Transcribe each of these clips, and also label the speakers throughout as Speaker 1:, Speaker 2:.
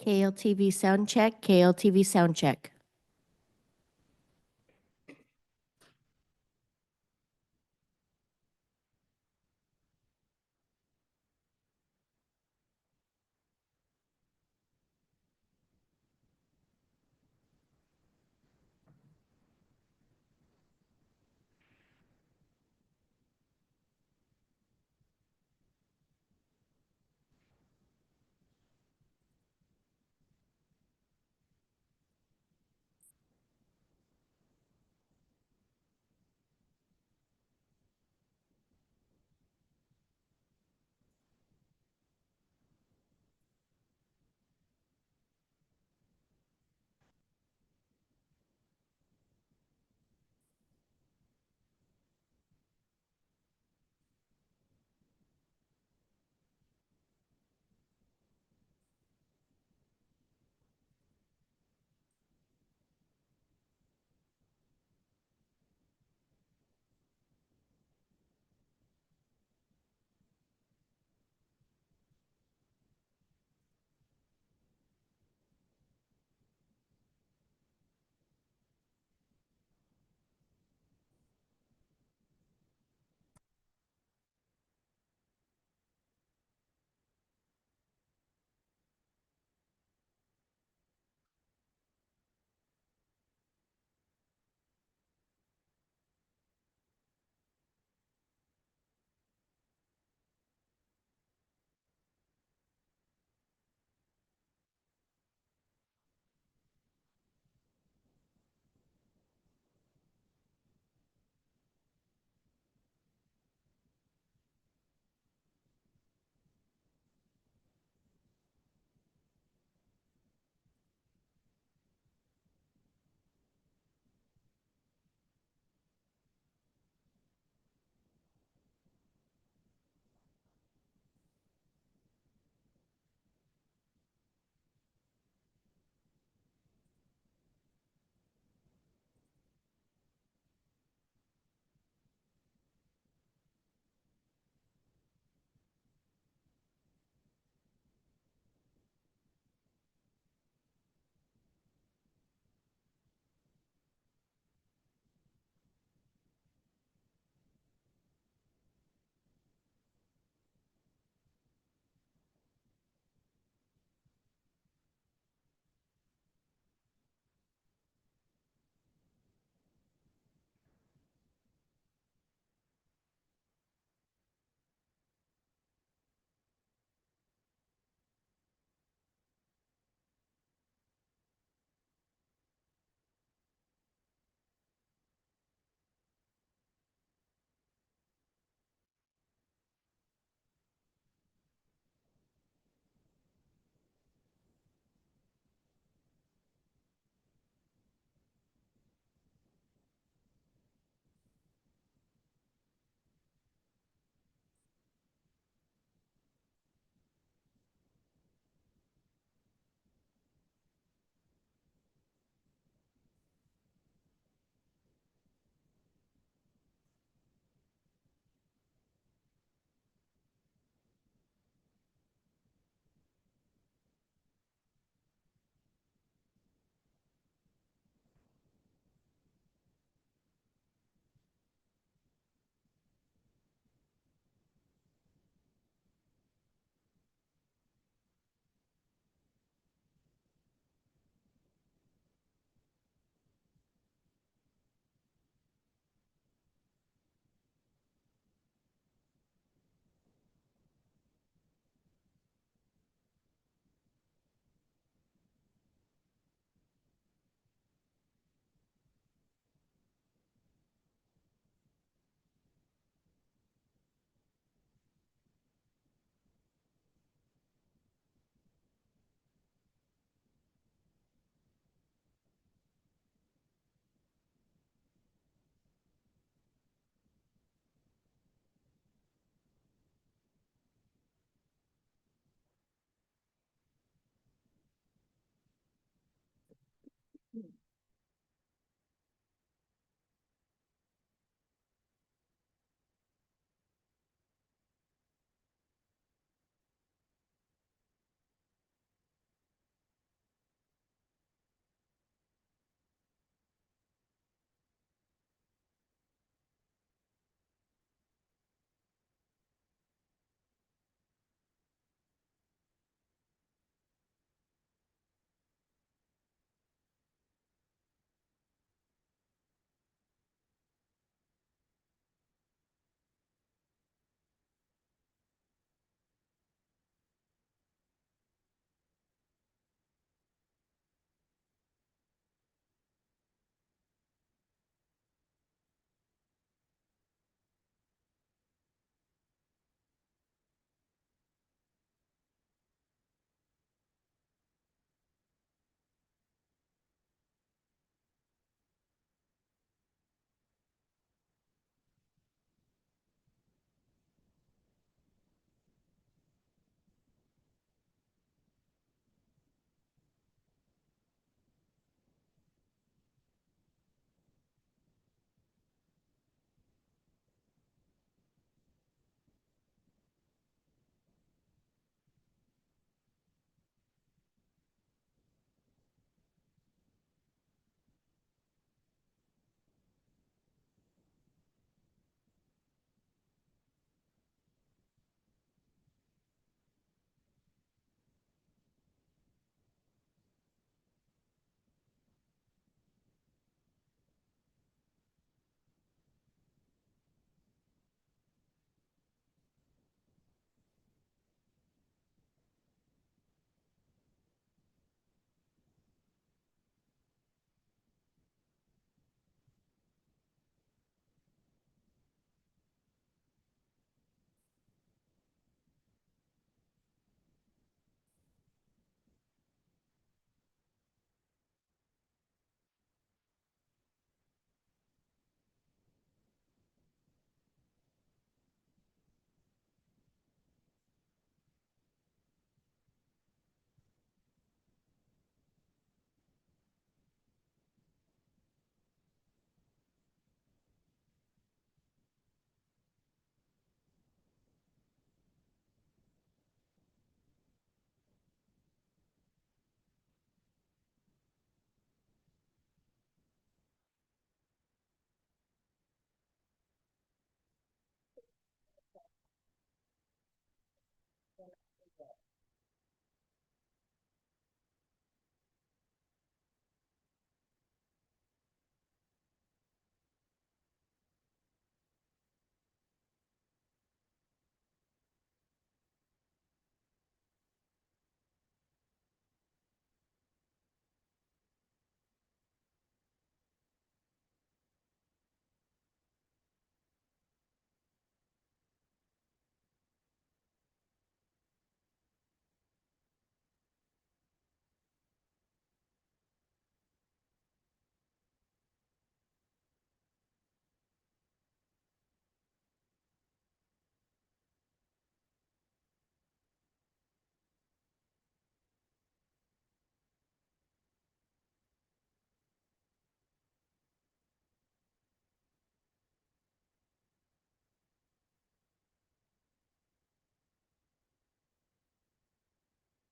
Speaker 1: KLTV sound check, KLTV sound check.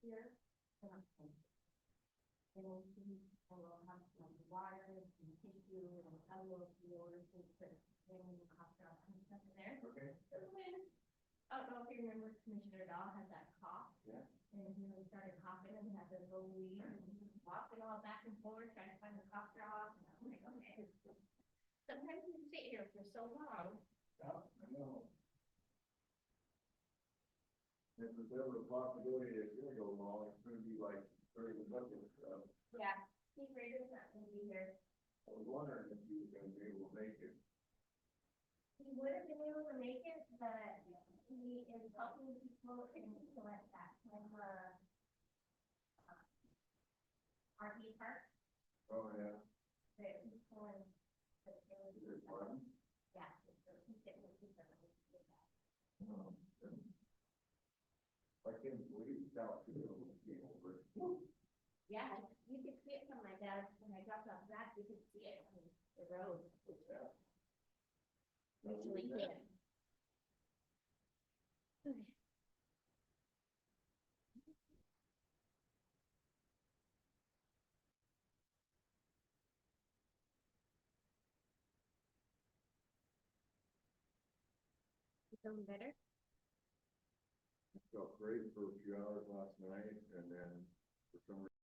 Speaker 1: here. And then we'll have some water and tissue and a little yours and put in the cough drop and stuff in there.
Speaker 2: Okay.
Speaker 1: So then, I don't know if you remember Commissioner Dahl had that cough.
Speaker 2: Yeah.
Speaker 1: And he started coughing and he had to go leave and he was walking all back and forth trying to find the cough drop. And I'm like, okay. Sometimes you sit here for so long.
Speaker 2: Yeah, I know. If there's ever a possibility it's gonna go wrong, it's gonna be like during the budget stuff.
Speaker 1: Yeah, Steve Rader's not gonna be here.
Speaker 2: I was wondering if you were gonna be able to make it.
Speaker 1: He would have been able to make it, but he is helping people in like that, like RV park.
Speaker 2: Oh, yeah.
Speaker 1: They're pulling.
Speaker 2: Is it fun?
Speaker 1: Yeah, so he's getting the people to do that.
Speaker 2: I can't believe Cowlitz came over.
Speaker 1: Yeah, you could see it from my dad, when I dropped off that, you could see it on the road.
Speaker 2: Yeah.
Speaker 1: Usually can. You feeling better?
Speaker 2: Felt great for a few hours last night, and then for some reason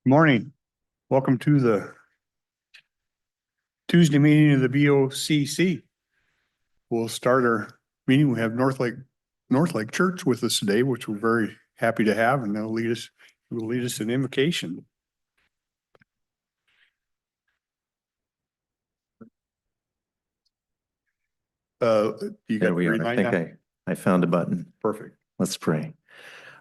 Speaker 3: Morning. Welcome to the Tuesday meeting of the BOCC. We'll start our meeting. We have North Lake Church with us today, which we're very happy to have, and will lead us in invocation. You got
Speaker 4: There we
Speaker 3: the
Speaker 4: are.
Speaker 3: green
Speaker 4: I
Speaker 3: light
Speaker 4: think
Speaker 3: now?
Speaker 4: I found a button.
Speaker 3: Perfect.
Speaker 4: Let's pray.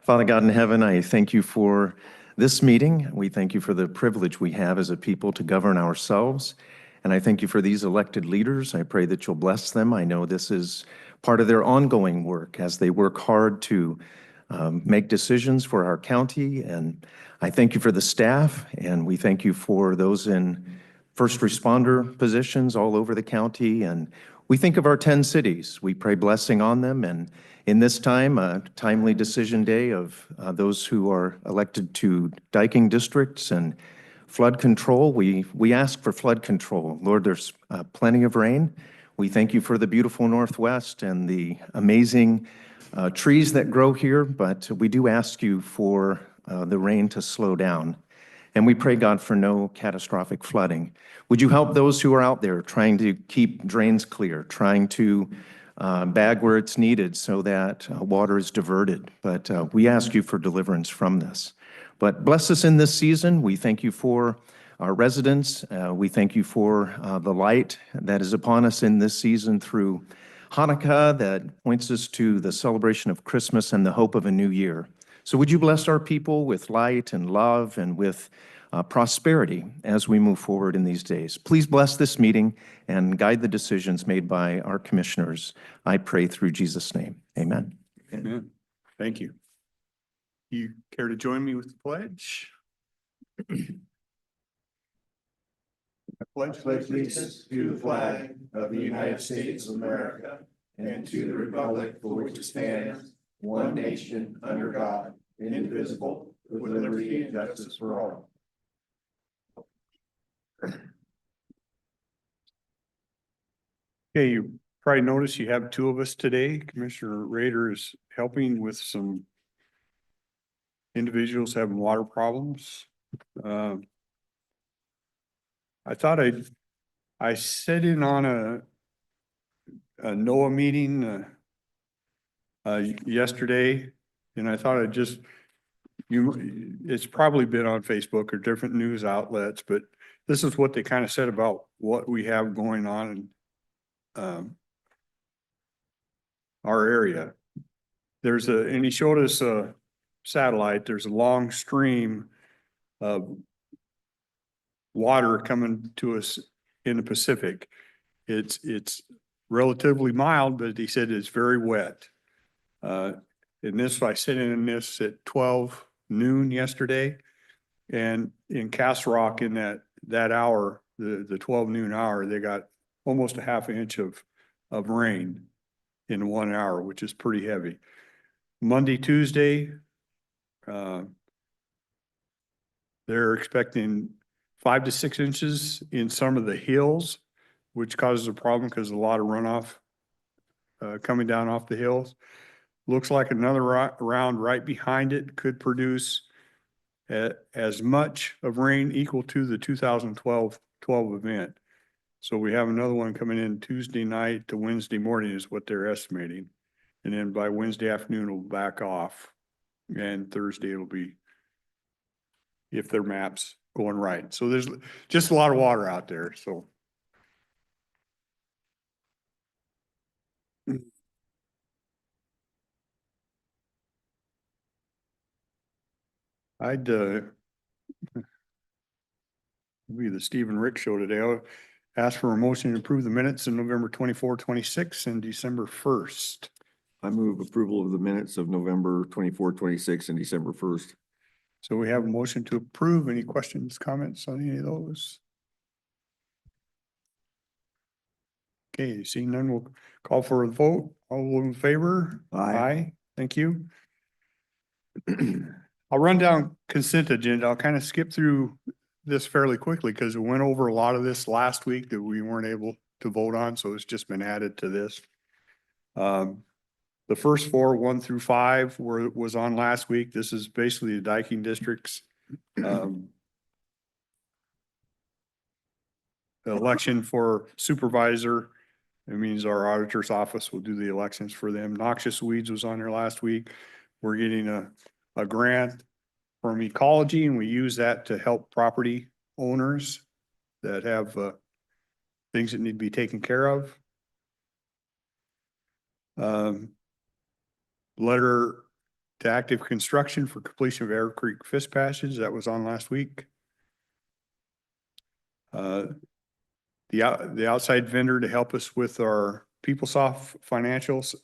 Speaker 4: Father God in heaven, I thank you for this meeting. We thank you for the privilege we have as a people to govern ourselves. And I thank you for these elected leaders. I pray that you'll bless them. I know this is part of their ongoing work as they work hard to make decisions for our county. And I thank you for the staff, and we thank you for those in first responder positions all over the county. And we think of our 10 cities. We pray blessing on them. And in this time, a timely decision day of those who are elected to diking districts and flood control, we ask for flood control. Lord, there's plenty of rain. We thank you for the beautiful Northwest and the amazing trees that grow here, but we do ask you for the rain to slow down. And we pray, God, for no catastrophic flooding. Would you help those who are out there trying to keep drains clear, trying to bag where it's needed so that water is diverted? But we ask you for deliverance from this. But bless us in this season. We thank you for our residents. We thank you for the light that is upon us in this season through Hanukkah that points us to the celebration of Christmas and the hope of a new year. So would you bless our people with light and love and with prosperity as we move forward in these days? Please bless this meeting and guide the decisions made by our commissioners. I pray through Jesus' name. Amen.
Speaker 3: Amen. Thank you. You care to join me with the pledge? I pledge
Speaker 2: Allegiance to the flag of the United States of America and to the republic for which it stands, one nation under God, indivisible, with liberty and justice for all.
Speaker 3: Okay, you probably noticed you have two of us today. Commissioner Rader is helping with some individuals having water problems. I thought I sat in on a NOAA meeting yesterday, and I thought it's probably been on Facebook or different news outlets, but this is what they kind of said about what we have going on in our area. And he showed us a satellite. There's a long stream of water coming to us in the Pacific. It's relatively mild, but he said it's very wet. And this, I sat in this at 12 noon yesterday, and in Castle Rock in that hour, the 12 noon hour, they got almost a half inch of rain in 1 hour, which is pretty heavy. Monday, Tuesday, they're expecting 5 to 6 inches in some of the hills, which causes a problem because a lot of runoff coming down off the hills. Looks like another round right behind it could produce as much of rain equal to the 2012 event. So we have another one coming in Tuesday night to Wednesday morning is what they're estimating. And then by Wednesday afternoon, it'll back off. And Thursday it'll be, if their map's going right. So there's just a lot of water out there, so. I'd, be the Stephen Rick show today. I'll ask for a motion to approve the minutes in November 24, 26 and December 1st.
Speaker 2: I move approval of the minutes of November 24, 26 and December 1st.
Speaker 3: So we have a motion to approve. Any questions, comments on any of those? Okay, seeing none, we'll call for a vote. All in favor?
Speaker 2: Aye.
Speaker 3: Thank you. I'll run down consent agenda. I'll kind of skip through this fairly quickly because we went over a lot of this last week that we weren't able to vote on, so it's just been added to this. The first four, 1 through 5, was on last week. This is basically the diking districts. election for supervisor. It means our auditor's office will do the elections for them. Noxious weeds was on there last week. We're getting a grant from ecology, and we use that to help property owners that have things that need to be taken care of. Letter to active construction for completion of Air Creek Fish Passage, that was on last week. The outside vendor to help us with our PeopleSoft financials,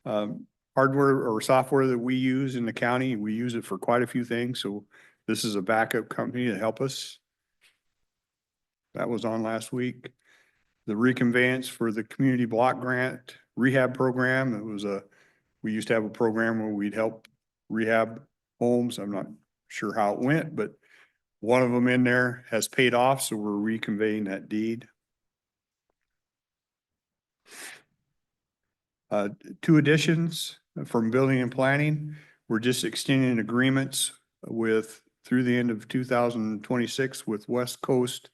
Speaker 3: hardware or software that we use in the county. We use it for quite a few things. So this is a backup company to help us. That was on last week. The reconveyance for the community block grant rehab program. It was we used to have a program where we'd help rehab homes. I'm not sure how it went, but one of them in there has paid off, so we're reconveying that deed. Two additions from building and planning. We're just extending agreements with through the end of 2026 with West Coast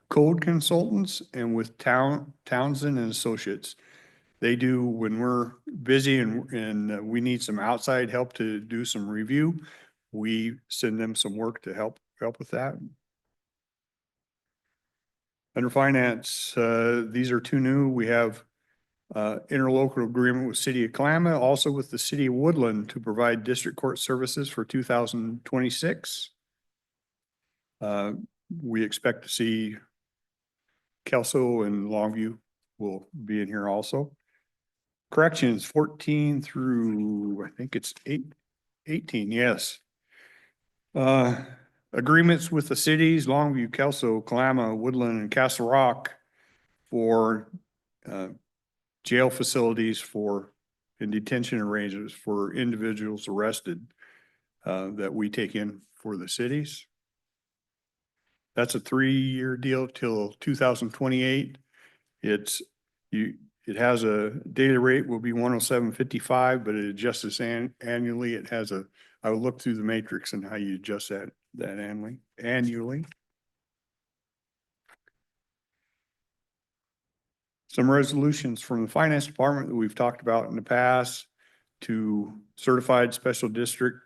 Speaker 3: Code Consultants and with Townsend and Associates. They do, when we're busy and we need some outside help to do some review, we send them some work to help with that. Under finance, these are two new. We have interlocal agreement with City of Klamath, also with the City of Woodland to provide district court services for 2026. We expect to see Kelso and Longview will be in here also. Corrections 14 through, I think it's 18, yes. Agreements with the cities, Longview, Kelso, Kalama, Woodland, and Castle Rock for jail facilities for and detention arrangements for individuals arrested that we take in for the cities. That's a 3-year deal till 2028. It has a daily rate will be 107.55, but it adjusts annually. It has I will look through the matrix and how you adjust that annually. Some resolutions from the finance department that we've talked about in the past to certified special district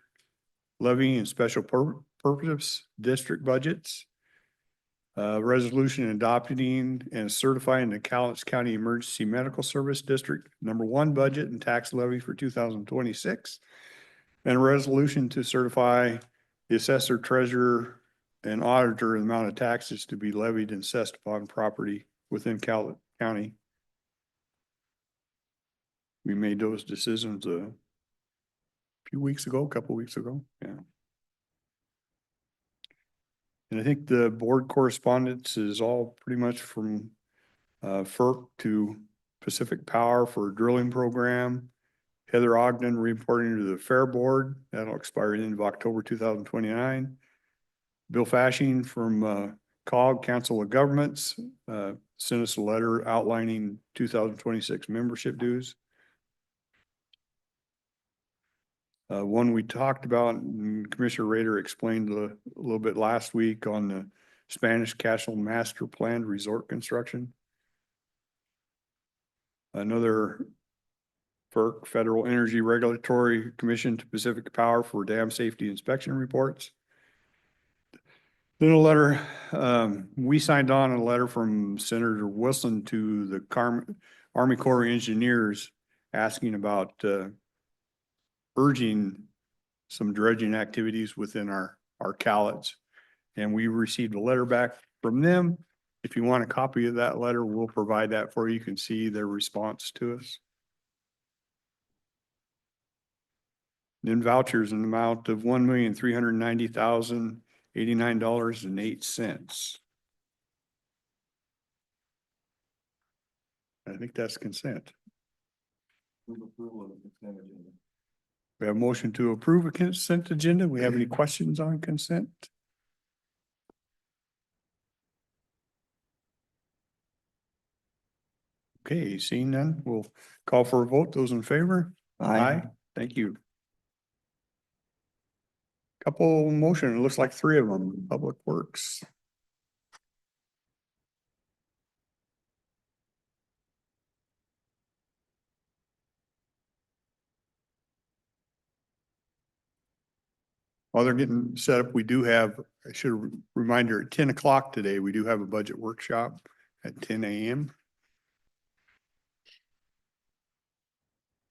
Speaker 3: levy and special purpose district budgets. Resolution adopting and certifying the Cowlitz County Emergency Medical Service District #1 budget and tax levy for 2026. And a resolution to certify the assessor, treasurer, and auditor the amount of taxes to be levied and assessed upon property within Cowlitz County. We made those decisions a couple weeks ago. Yeah. And I think the board correspondence is all pretty much from FERC to Pacific Power for a drilling program. Heather Ogden reporting to the Fair Board. That'll expire at the end of October 2029. Bill Fashing from COG, Council of Governments, sent us a letter outlining 2026 membership dues. One we talked about, and Commissioner Rader explained a little bit last week on the Spanish Castle Master Planned Resort Construction. Another FERC, Federal Energy Regulatory Commission to Pacific Power for dam safety inspection reports. Then a letter, we signed on a letter from Senator Wilson to the Army Corps of Engineers asking about urging some dredging activities within our Cowlitz. And we received a letter back from them. If you want a copy of that letter, we'll provide that for you. You can see their response to us. Then vouchers in the amount of $1,390,089.08. I think that's consent.
Speaker 2: Move approval of the consent agenda.
Speaker 3: We have a motion to approve a consent agenda. We have any questions on consent? Okay, seeing none, we'll call for a vote. Those in favor? Aye. Thank you. Couple motion, it looks like 3 of them, Public Works. while they're getting set up, we do have, I should remind you, at 10 o'clock today, we do have a budget workshop at 10 a.m.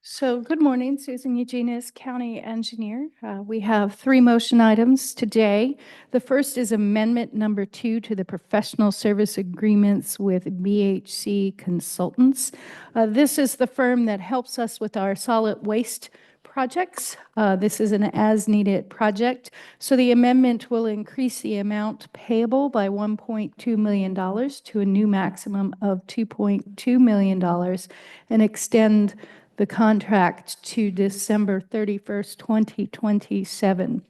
Speaker 5: So good morning, Susan Eugenius, County Engineer. We have 3 motion items today. The first is amendment number 2 to the professional service agreements with BHC Consultants. This is the firm that helps us with our solid waste projects. This is an as-needed project. So the amendment will increase the amount payable by $1.2 million to a new maximum of $2.2 million and extend the contract to December 31st, 2027.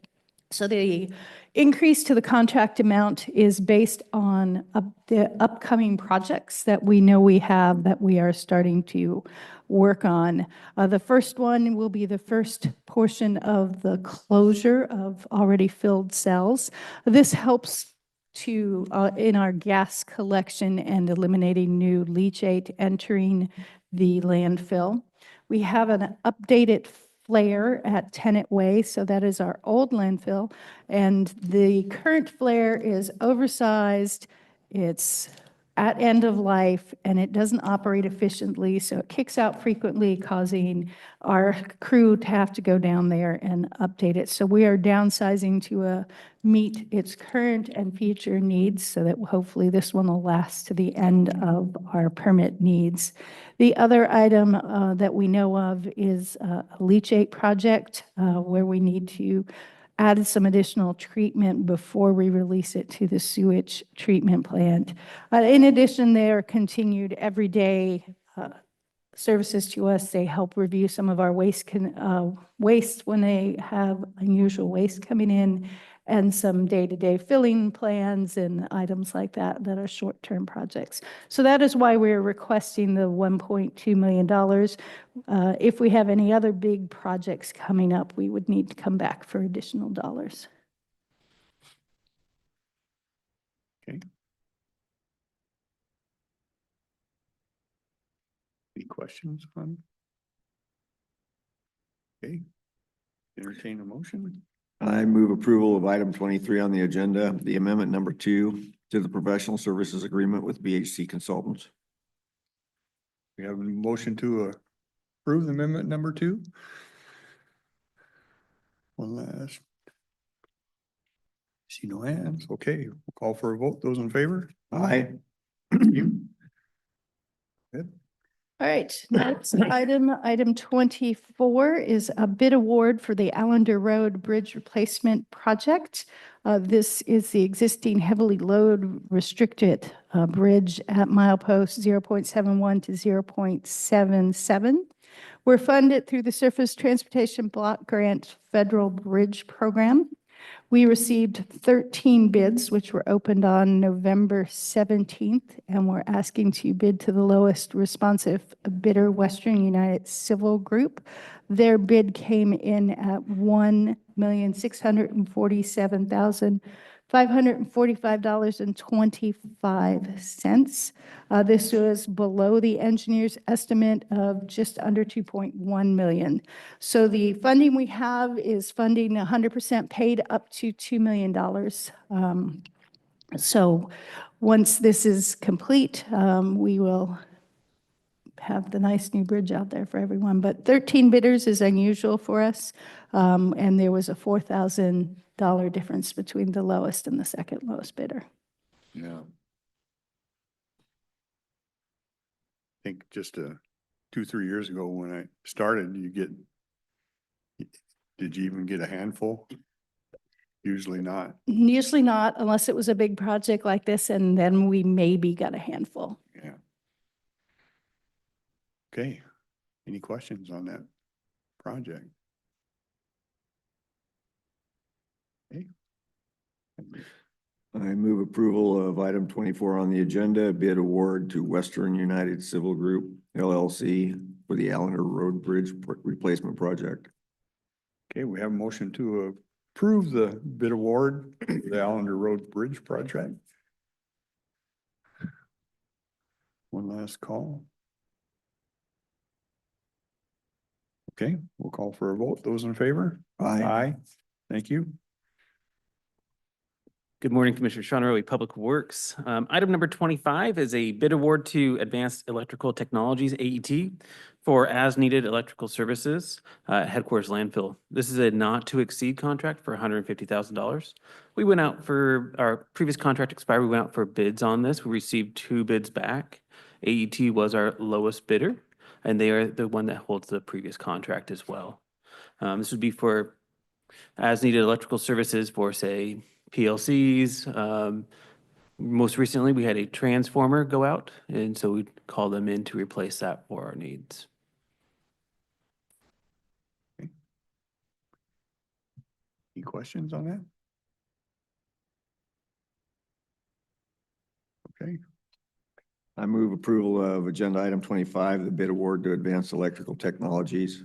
Speaker 5: So the increase to the contract amount is based on the upcoming projects that we know we have that we are starting to work on. The first one will be the first portion of the closure of already filled cells. This helps to in our gas collection and eliminating new leachate entering the landfill. We have an updated flare at Tenant Way, so that is our old landfill. And the current flare is oversized, it's at end of life, and it doesn't operate efficiently, so it kicks out frequently, causing our crew to have to go down there and update it. So we are downsizing to meet its current and future needs so that hopefully this one will last to the end of our permit needs. The other item that we know of is a leachate project where we need to add some additional treatment before we release it to the sewage treatment plant. In addition, there are continued everyday services to us. They help review some of our waste when they have unusual waste coming in, and some day-to-day filling plans and items like that that are short-term projects. So that is why we're requesting the $1.2 million. If we have any other big projects coming up, we would need to come back for additional dollars.
Speaker 3: Okay. Any questions on? Okay. Entertain a motion.
Speaker 2: I move approval of item 23 on the agenda, the amendment number 2 to the professional services agreement with BHC Consultants.
Speaker 3: We have a motion to approve amendment number 2. One last. See no hands. Okay, we'll call for a vote. Those in favor?
Speaker 2: Aye.
Speaker 3: You. Good.
Speaker 5: All right, next item 24 is a bid award for the Allender Road Bridge Replacement Project. This is the existing heavily load restricted bridge at milepost 0.71 to 0.77. We're funded through the Surface Transportation Block Grant Federal Bridge Program. We received 13 bids, which were opened on November 17th, and we're asking to bid to the lowest responsive bidder, Western United Civil Group. Their bid came in at $1,647,545.25. This was below the engineer's estimate of just under $2.1 million. So the funding we have is funding 100% paid up to $2 million. So once this is complete, we will have the nice new bridge out there for everyone. But 13 bidders is unusual for us, and there was a $4,000 difference between the lowest and the second lowest bidder.
Speaker 3: Yeah. I think just 2-3 years ago when I started, did you even get a handful? Usually not.
Speaker 5: Usually not, unless it was a big project like this, and then we maybe got a handful.
Speaker 3: Yeah. Okay. Any questions on that project? Okay.
Speaker 2: I move approval of item 24 on the agenda, bid award to Western United Civil Group LLC for the Allender Road Bridge Replacement Project.
Speaker 3: Okay, we have a motion to approve the bid award for the Allender Road Bridge project. One last call. Okay, we'll call for a vote. Those in favor?
Speaker 2: Aye.
Speaker 3: Aye. Thank you.
Speaker 6: Good morning, Commissioner Sean Rowley, Public Works. Item number 25 is a bid award to Advanced Electrical Technologies, AET, for as-needed electrical services at headquarters landfill. This is a not-to-exceed contract for $150,000. We went out for, our previous contract expired, we went out for bids on this. We received 2 bids back. AET was our lowest bidder, and they are the one that holds the previous contract as well. This would be for as-needed electrical services for, say, PLCs. Most recently, we had a transformer go out, and so we called them in to replace that for our needs.
Speaker 3: Any questions on that? Okay,
Speaker 2: I move approval of agenda item 25, the bid award to Advanced Electrical Technologies.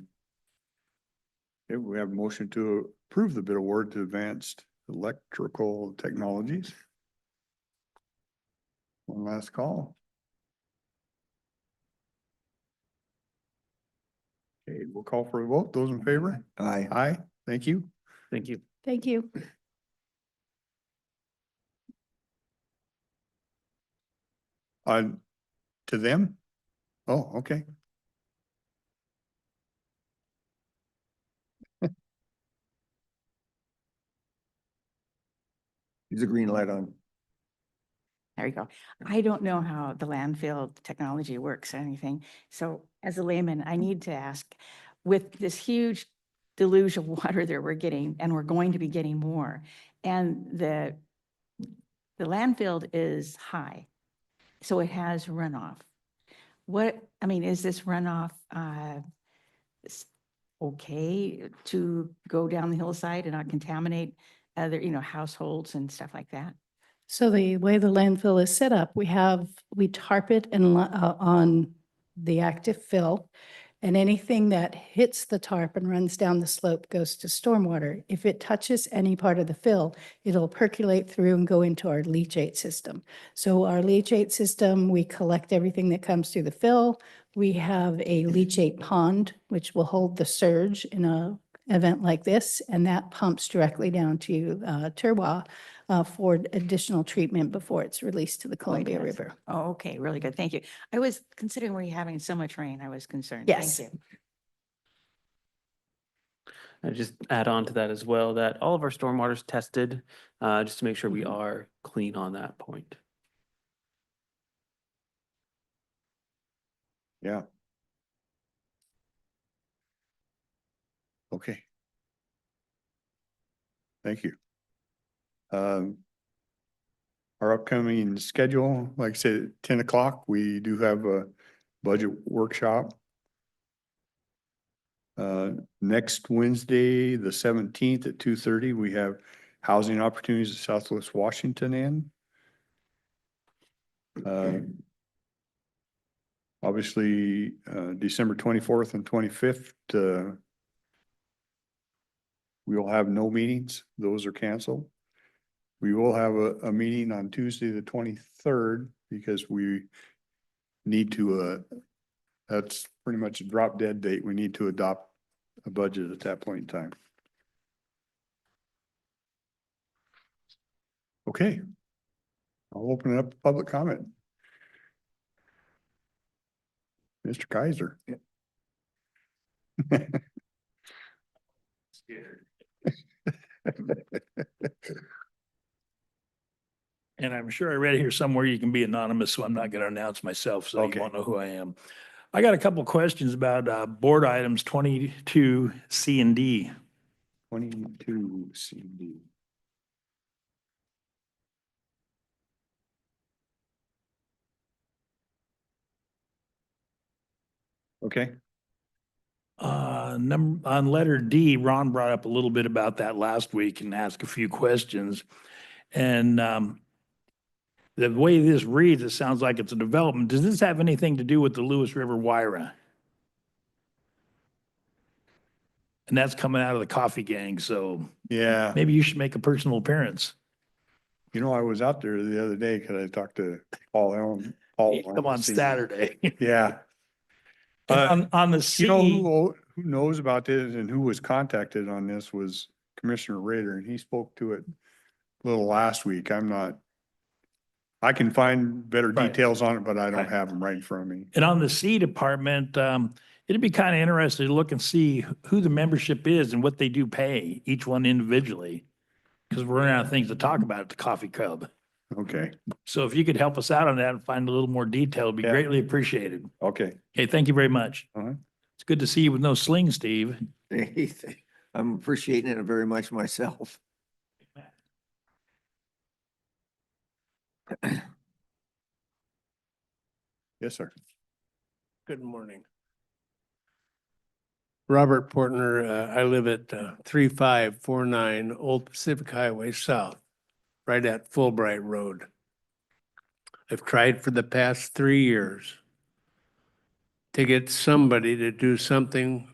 Speaker 3: okay, we have a motion to approve the bid award to Advanced Electrical Technologies. One last call. Okay, we'll call for a vote. Those in favor?
Speaker 2: Aye.
Speaker 3: Aye, thank you.
Speaker 6: Thank you.
Speaker 5: Thank you.
Speaker 3: To them? Oh, okay.
Speaker 2: Is the green light on?
Speaker 7: There you go. I don't know how the landfill technology works or anything. So as a layman, I need to ask, with this huge deluge of water that we're getting, and we're going to be getting more, and the landfill is high, so it has runoff. I mean, is this runoff okay to go down the hillside and not contaminate other, households and stuff like that?
Speaker 5: So the way the landfill is set up, we tarp it on the active fill, and anything that hits the tarp and runs down the slope goes to stormwater. If it touches any part of the fill, it'll percolate through and go into our leachate system. So our leachate system, we collect everything that comes through the fill. We have a leachate pond, which will hold the surge in a event like this, and that pumps directly down to Turwa for additional treatment before it's released to the Columbia
Speaker 7: does.
Speaker 5: River.
Speaker 7: Oh, okay, really good. Thank you. I was considering we're having so much rain. I was concerned.
Speaker 5: Yes.
Speaker 7: Thank you.
Speaker 6: I just add on to that as well, that all of our stormwater is tested, just to make sure we are clean on that point.
Speaker 3: Yeah. Okay. Thank you. Our upcoming schedule, like I said, at 10 o'clock, we do have a budget workshop. Next Wednesday, the 17th at 2:30, we have housing opportunities in Southwest Washington in. Obviously, December 24th and 25th, we will have no meetings. Those are canceled. We will have a meeting on Tuesday, the 23rd, because we need to, that's pretty much a drop dead date. We need to adopt a budget at that point in time. Okay. I'll open it up to public comment. Mr. Kaiser.
Speaker 8: And I'm sure I read here somewhere you can be anonymous, so I'm not going to announce myself, so
Speaker 3: Okay.
Speaker 8: you won't know who I am. I got a couple of questions about board items 22 C and D.
Speaker 3: 22 CD. Okay.
Speaker 8: On letter D, Ron brought up a little bit about that last week and asked a few questions. And the way this reads, it sounds like it's a development. Does this have anything to do with the Lewis River Wyra? And that's coming out of the coffee gang, so
Speaker 3: Yeah.
Speaker 8: maybe you should make a personal appearance.
Speaker 3: You know, I was out there the other day because I talked to Paul Allen. Paul
Speaker 8: Come on Saturday.
Speaker 3: Yeah.
Speaker 8: On the
Speaker 3: You know,
Speaker 8: C,
Speaker 3: who knows about this and who was contacted on this was Commissioner Rader, and he spoke to it little last week. I can find better
Speaker 8: Right.
Speaker 3: details on it, but I don't
Speaker 8: Right.
Speaker 3: have them right in front of me.
Speaker 8: And on the C department, it'd be kind of interesting to look and see who the membership is and what they do pay, each one individually. Because we're running out of things to talk about at the coffee club.
Speaker 3: Okay,
Speaker 8: So if you could help us out on that and find a little more detail, it'd be
Speaker 3: Yeah.
Speaker 8: greatly appreciated.
Speaker 3: okay.
Speaker 8: Okay, thank you very much.
Speaker 3: All right.
Speaker 8: It's good to see you with no sling, Steve.
Speaker 2: I'm appreciating it very much myself.
Speaker 3: Yes, sir.
Speaker 9: Good morning. Robert Portner, I live at 3549 Old Pacific Highway South, right at Fulbright Road. I've tried for the past 3 years to get somebody to do something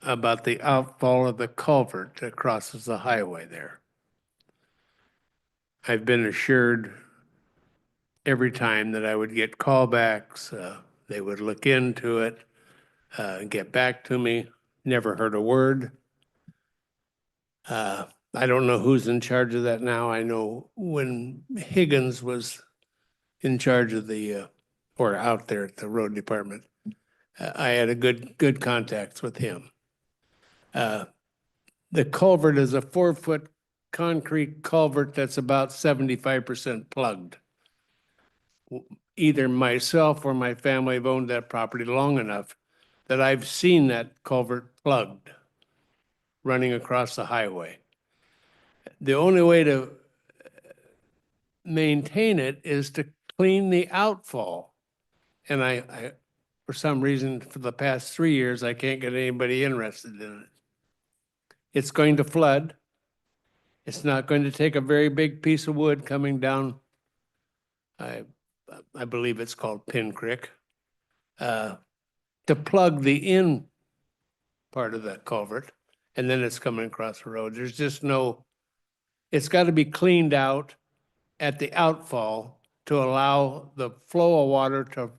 Speaker 9: about the outfall of the culvert that crosses the highway there. I've been assured every time that I would get callbacks, they would look into it, get back to me. Never heard a word. I don't know who's in charge of that now. I know when Higgins was in charge of or out there at the road department, I had a good contacts with him. The culvert is a 4-foot concrete culvert that's about 75% plugged. Either myself or my family have owned that property long enough that I've seen that culvert plugged running across the highway. The only way to maintain it is to clean the outfall. And I, for some reason, for the past 3 years, I can't get anybody interested in it. It's going to flood. It's not going to take a very big piece of wood coming down, I believe it's called Pin Creek, to plug the in part of that culvert, and then it's coming across the road. There's just it's got to be cleaned out at the outfall to allow the flow of water to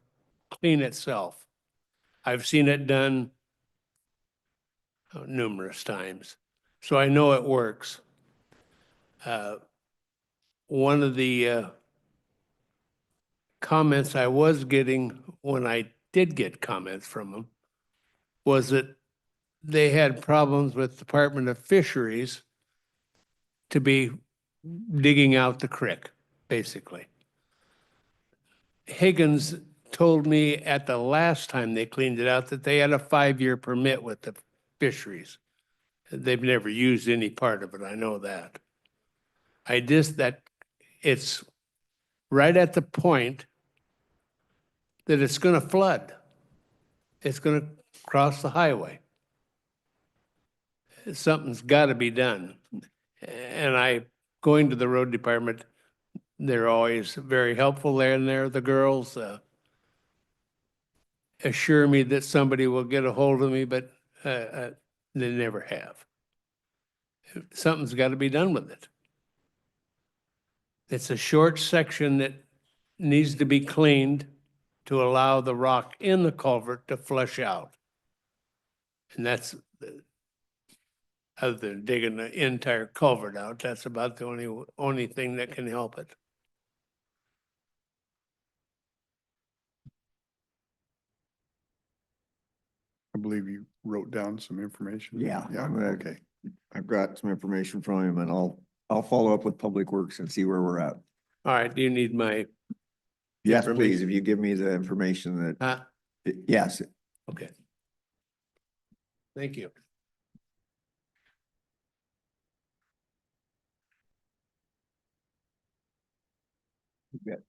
Speaker 9: clean itself. I've seen it done numerous times, so I know it works. One of the comments I was getting when I did get comments from them was that they had problems with Department of Fisheries to be digging out the creek, basically. Higgins told me at the last time they cleaned it out that they had a 5-year permit with the fisheries. They've never used any part of it, I know that. It's right at the point that it's gonna flood. It's gonna cross the highway. Something's gotta be done. And going to the road department, they're always very helpful there, and the girls assure me that somebody will get a hold of me, but they never have. Something's got to be done with it. It's a short section that needs to be cleaned to allow the rock in the culvert to flush out. And that's, other than digging the entire culvert out, that's about the only thing that can help it.
Speaker 3: I believe you wrote down some information.
Speaker 2: Yeah,
Speaker 3: Yeah,
Speaker 2: I'm gonna-
Speaker 3: okay.
Speaker 2: I've got some information from him and I'll follow up with Public Works and see where we're at.
Speaker 9: All right, do you need my,
Speaker 2: Yes,
Speaker 9: Information.
Speaker 2: please, if you give me the information that, yes,
Speaker 9: okay. Thank you.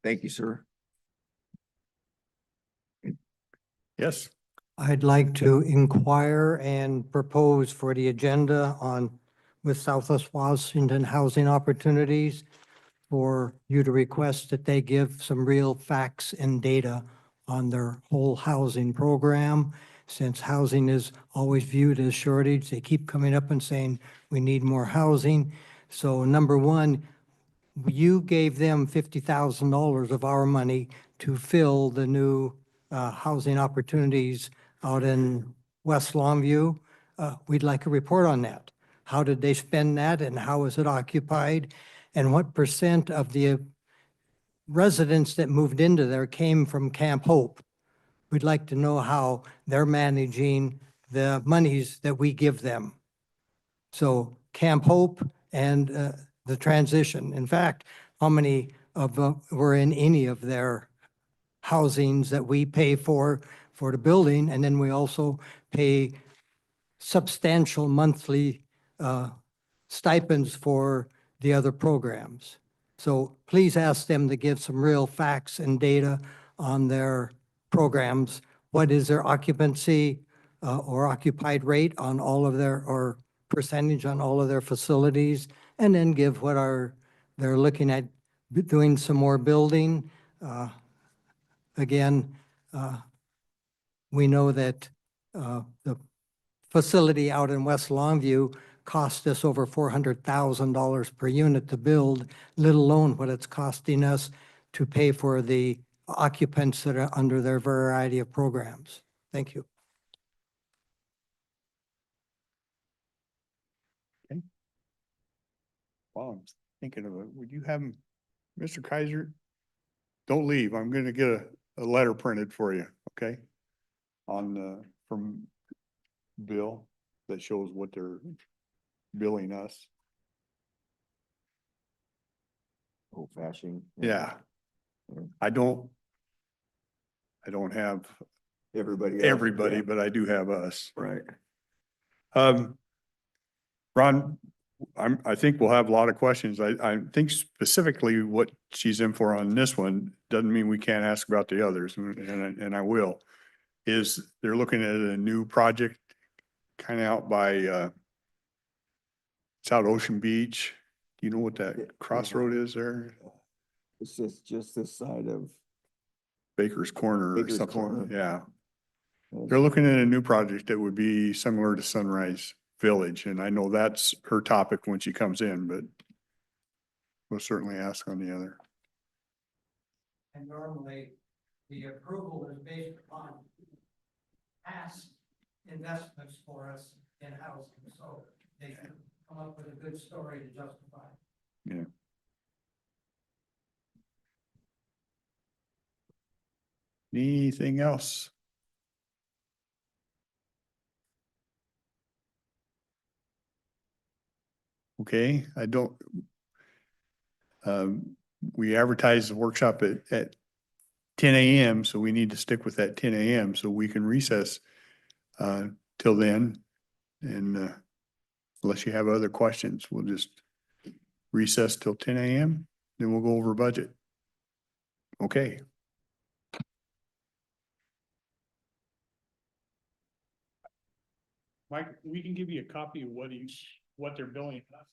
Speaker 2: thank you, sir.
Speaker 3: Yes,
Speaker 10: I'd like to inquire and propose for the agenda with Southwest Washington Housing Opportunities for you to request that they give some real facts and data on their whole housing program. Since housing is always viewed as shortage, they keep coming up and saying, we need more housing. So number one, you gave them $50,000 of our money to fill the new housing opportunities out in West Longview. We'd like a report on that. How did they spend that and how is it occupied? and what percent of the residents that moved into there came from Camp Hope. We'd like to know how they're managing the monies that we give them. So Camp Hope and the transition. In fact, how many of were in any of their housings that we pay for the building, and then we also pay substantial monthly stipends for the other programs. So please ask them to give some real facts and data on their programs. What is their occupancy or occupied rate on all of their, or percentage on all of their facilities? And then give what they're looking at doing some more building. Again, we know that the facility out in West Longview cost us over $400,000 per unit to build, let alone what it's costing us to pay for the occupants that are under their variety of programs. Thank you.
Speaker 3: While I'm thinking of it, would you have, Mr. Kaiser, don't leave. I'm gonna get a letter printed for you, okay? On, from Bill that shows what they're billing us.
Speaker 2: Old fashioned.
Speaker 3: Yeah. I don't have
Speaker 2: Everybody.
Speaker 3: everybody, but I do have us.
Speaker 2: Right.
Speaker 3: Ron, I think we'll have a lot of questions. I think specifically what she's in for on this one doesn't mean we can't ask about the others, and I will. Is they're looking at a new project kind of out by, it's out Ocean Beach. Do you know what that crossroad is there?
Speaker 2: It's just this side of.
Speaker 3: Baker's Corner or
Speaker 2: Baker's
Speaker 3: something.
Speaker 2: Corner.
Speaker 3: Yeah. They're looking at a new project that would be similar to Sunrise Village, and I know that's her topic when she comes in, but we'll certainly ask on the other.
Speaker 10: And normally, the approval is based upon past investments for us in housing, so they can come up with a good story to justify.
Speaker 3: Yeah. Anything else? Okay, I don't. We advertised the workshop at 10 a.m., so we need to stick with that 10 a.m. so we can recess till then. And unless you have other questions, we'll just recess till 10 a.m. Then we'll go over budget. Okay. Mike, we can give you a copy of what they're billing us.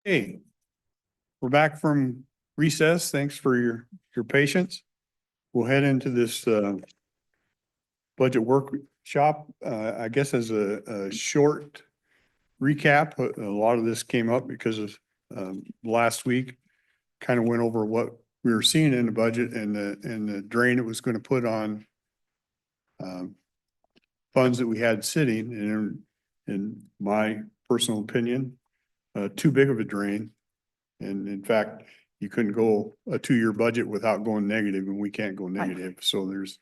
Speaker 3: Hey, we're back from recess. Thanks for your patience. We'll head into this budget workshop. I guess as a short recap, a lot of this came up because of last week. Kind of went over what we were seeing in the budget and the drain it was going to put on funds that we had sitting, and in my personal opinion, too big of a drain. And in fact, you couldn't go a 2-year budget without going negative, and we can't go negative. So there's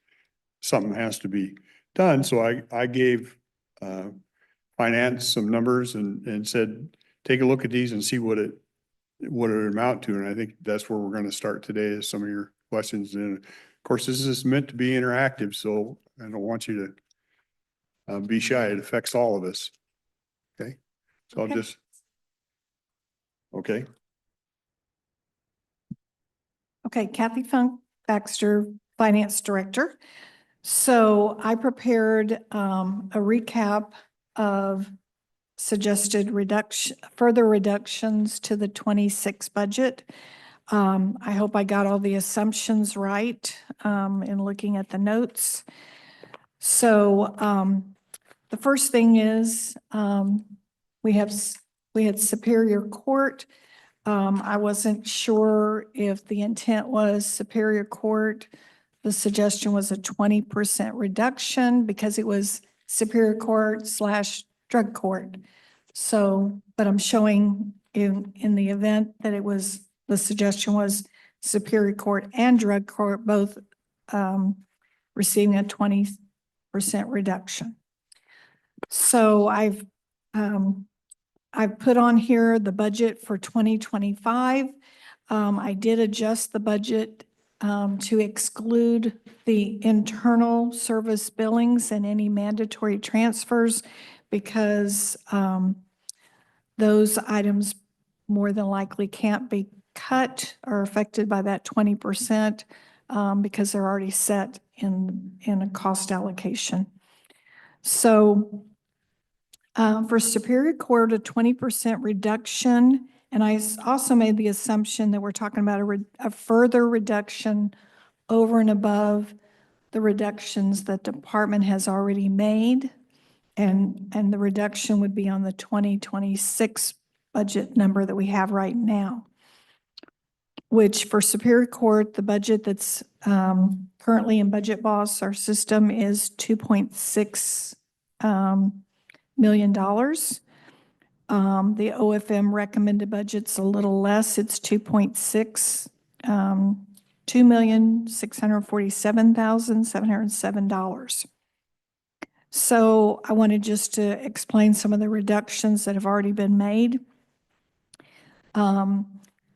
Speaker 3: something has to be done. So I gave finance some numbers and said, take a look at these and see what it amount to. And I think that's where we're going to start today, is some of your questions. And of course, this is meant to be interactive, so I don't want you to be shy. It affects all of us. Okay, so I'll just, okay.
Speaker 11: Okay, Kathy Funk Baxter, Finance Director. So I prepared a recap of suggested further reductions to the 26 budget. I hope I got all the assumptions right in looking at the notes. So the first thing is we had Superior Court. I wasn't sure if the intent was Superior Court. The suggestion was a 20% reduction because it was Superior Court / drug court. So, but I'm showing in the event that it was, the suggestion was Superior Court and drug court both receiving a 20% reduction. So I've put on here the budget for 2025. I did adjust the budget to exclude the internal service billings and any mandatory transfers because those items more than likely can't be cut or affected by that 20% because they're already set in a cost allocation. So for Superior Court, a 20% reduction. And I also made the assumption that we're talking about a further reduction over and above the reductions that the department has already made. And the reduction would be on the 2026 budget number that we have right now, which for Superior Court, the budget that's currently in Budget Boss, our system is $2.6 million. The OFM recommended budget's a little less. It's 2.6, $2,647,707. So I wanted just to explain some of the reductions that have already been made. In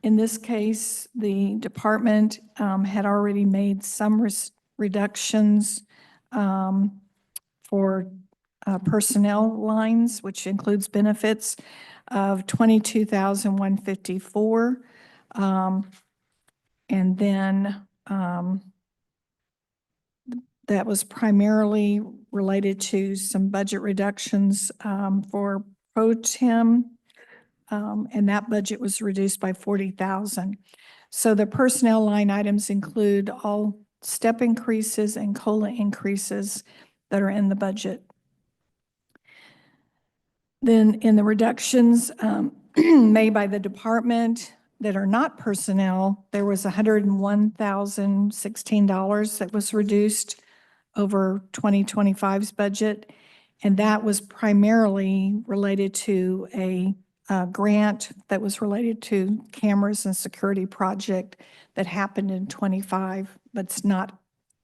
Speaker 11: this case, the department had already made some reductions for personnel lines, which includes benefits of $22,154. And then that was primarily related to some budget reductions for pro tem, and that budget was reduced by $40,000. So the personnel line items include all step increases and COLA increases that are in the budget. Then in the reductions made by the department that are not personnel, there was $101,016 that was reduced over 2025's budget. And that was primarily related to a grant that was related to cameras and security project that happened in 25, but it's not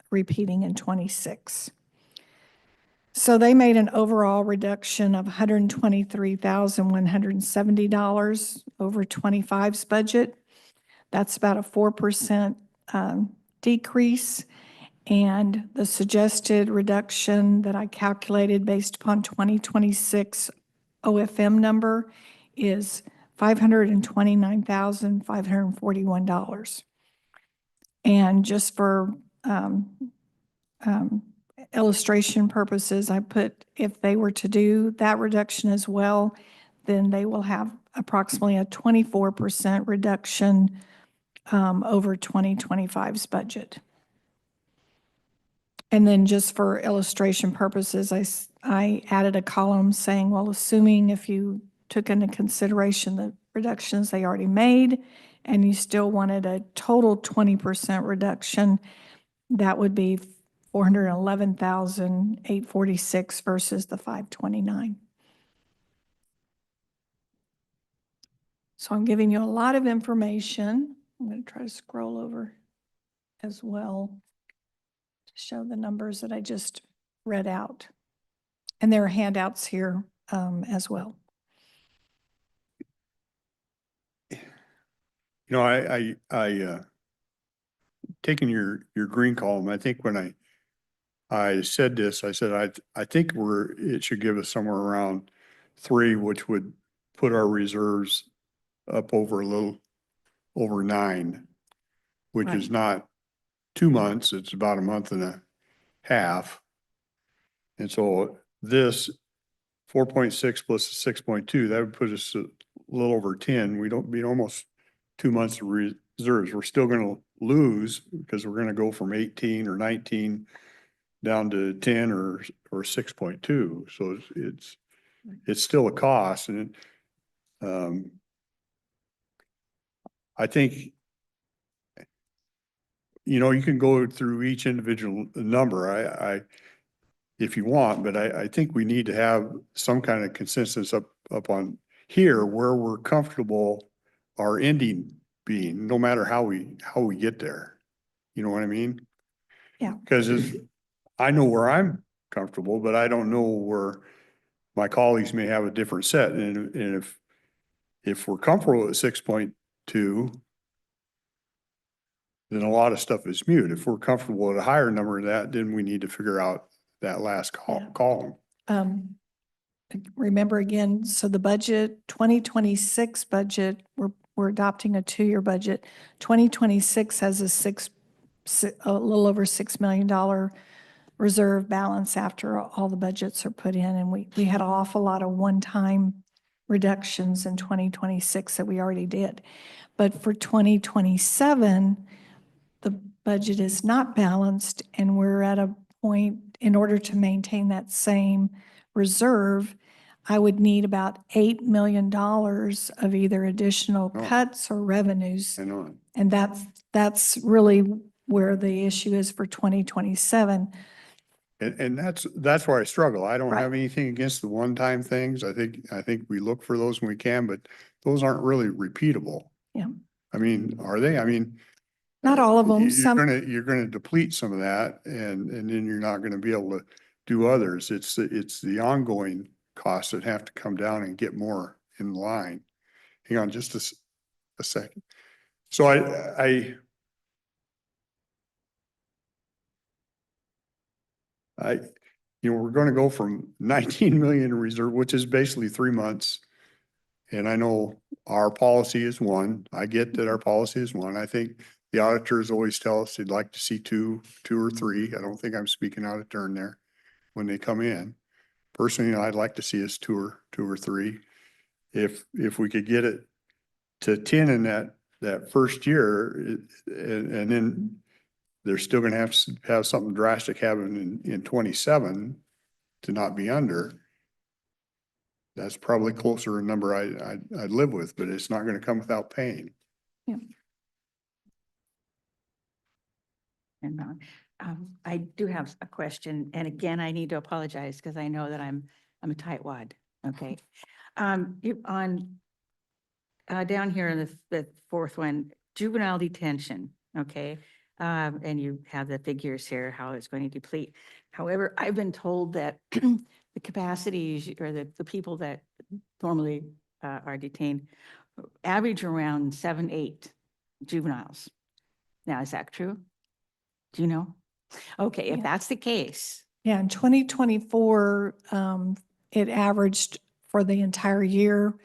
Speaker 11: repeating in 26. So they made an overall reduction of $123,170 over 25's budget. That's about a 4% decrease. And the suggested reduction that I calculated based upon 2026 OFM number is $529,541. And just for illustration purposes, I put if they were to do that reduction as well, then they will have approximately a 24% reduction over 2025's budget. And then just for illustration purposes, I added a column saying, well, assuming if you took into consideration the reductions they already made, and you still wanted a total 20% reduction, that would be 411,846 versus the 529. So I'm giving you a lot of information. I'm going to try to scroll over as well to show the numbers that I just read out. And there are handouts here as well.
Speaker 3: You know, I taking your green column, I think when I said this, I said, I think it should give us somewhere around 3, which would put our reserves up over a little over 9, which is
Speaker 11: Right.
Speaker 3: not 2 months, it's about a month and a half. And so this 4.6 plus 6.2, that would put us a little over 10. We don't be almost 2 months of reserves. We're still going to lose because we're going to go from 18 or 19 down to 10 or 6.2. So it's still a cost. And I think, you know, you can go through each individual number. If you want, but I think we need to have some kind of consensus up on here where we're comfortable our ending being, no matter how we get there. You know what I mean?
Speaker 11: Yeah.
Speaker 3: Because I know where I'm comfortable, but I don't know where my colleagues may have a different set. And if we're comfortable at 6.2, then a lot of stuff is mute. If we're comfortable at a higher number than that, then we need to figure out that last
Speaker 11: Yeah.
Speaker 3: column.
Speaker 11: Remember again, so the budget, 2026 budget, we're adopting a 2-year budget. 2026 has a little over $6 million reserve balance after all the budgets are put in. And we had an awful lot of one-time reductions in 2026 that we already did. But for 2027, the budget is not balanced, and we're at a point, in order to maintain that same reserve, I would need about $8 million of either additional
Speaker 3: Oh.
Speaker 11: cuts or revenues.
Speaker 3: I know.
Speaker 11: And that's really where the issue is for 2027.
Speaker 3: And that's where I struggle. I don't
Speaker 11: Right.
Speaker 3: have anything against the one-time things. I think we look for those when we can, but those aren't really repeatable.
Speaker 11: Yeah.
Speaker 3: I mean, are they? I mean.
Speaker 11: Not all of them,
Speaker 3: You're gonna deplete some of that and then you're not gonna be able to do others. It's the ongoing costs that have to come down and get more in line. Hang on just a second. So you know, we're going to go from 19 million in reserve, which is basically 3 months. And I know our policy is 1. I get that our policy is 1. I think the auditors always tell us they'd like to see 2 or 3. I don't think I'm speaking out of turn there when they come in. Personally, I'd like to see us 2 or 3. If we could get it to 10 in that first year, and then they're still going to have something drastic happen in 27 to not be under. That's probably closer a number I'd live with, but it's not going to come without pain.
Speaker 7: Yeah. And I do have a question, and again, I need to apologize because I know that I'm a tightwad. Okay, down here in the 4th one, juvenile detention. Okay, and you have the figures here how it's going to deplete. However, I've been told that the capacities or the people that normally are detained average around 7, 8 juveniles. Now, is that true? Do you know? Okay, if
Speaker 11: Yeah.
Speaker 7: that's the case.
Speaker 11: Yeah, in 2024, it averaged for the entire year,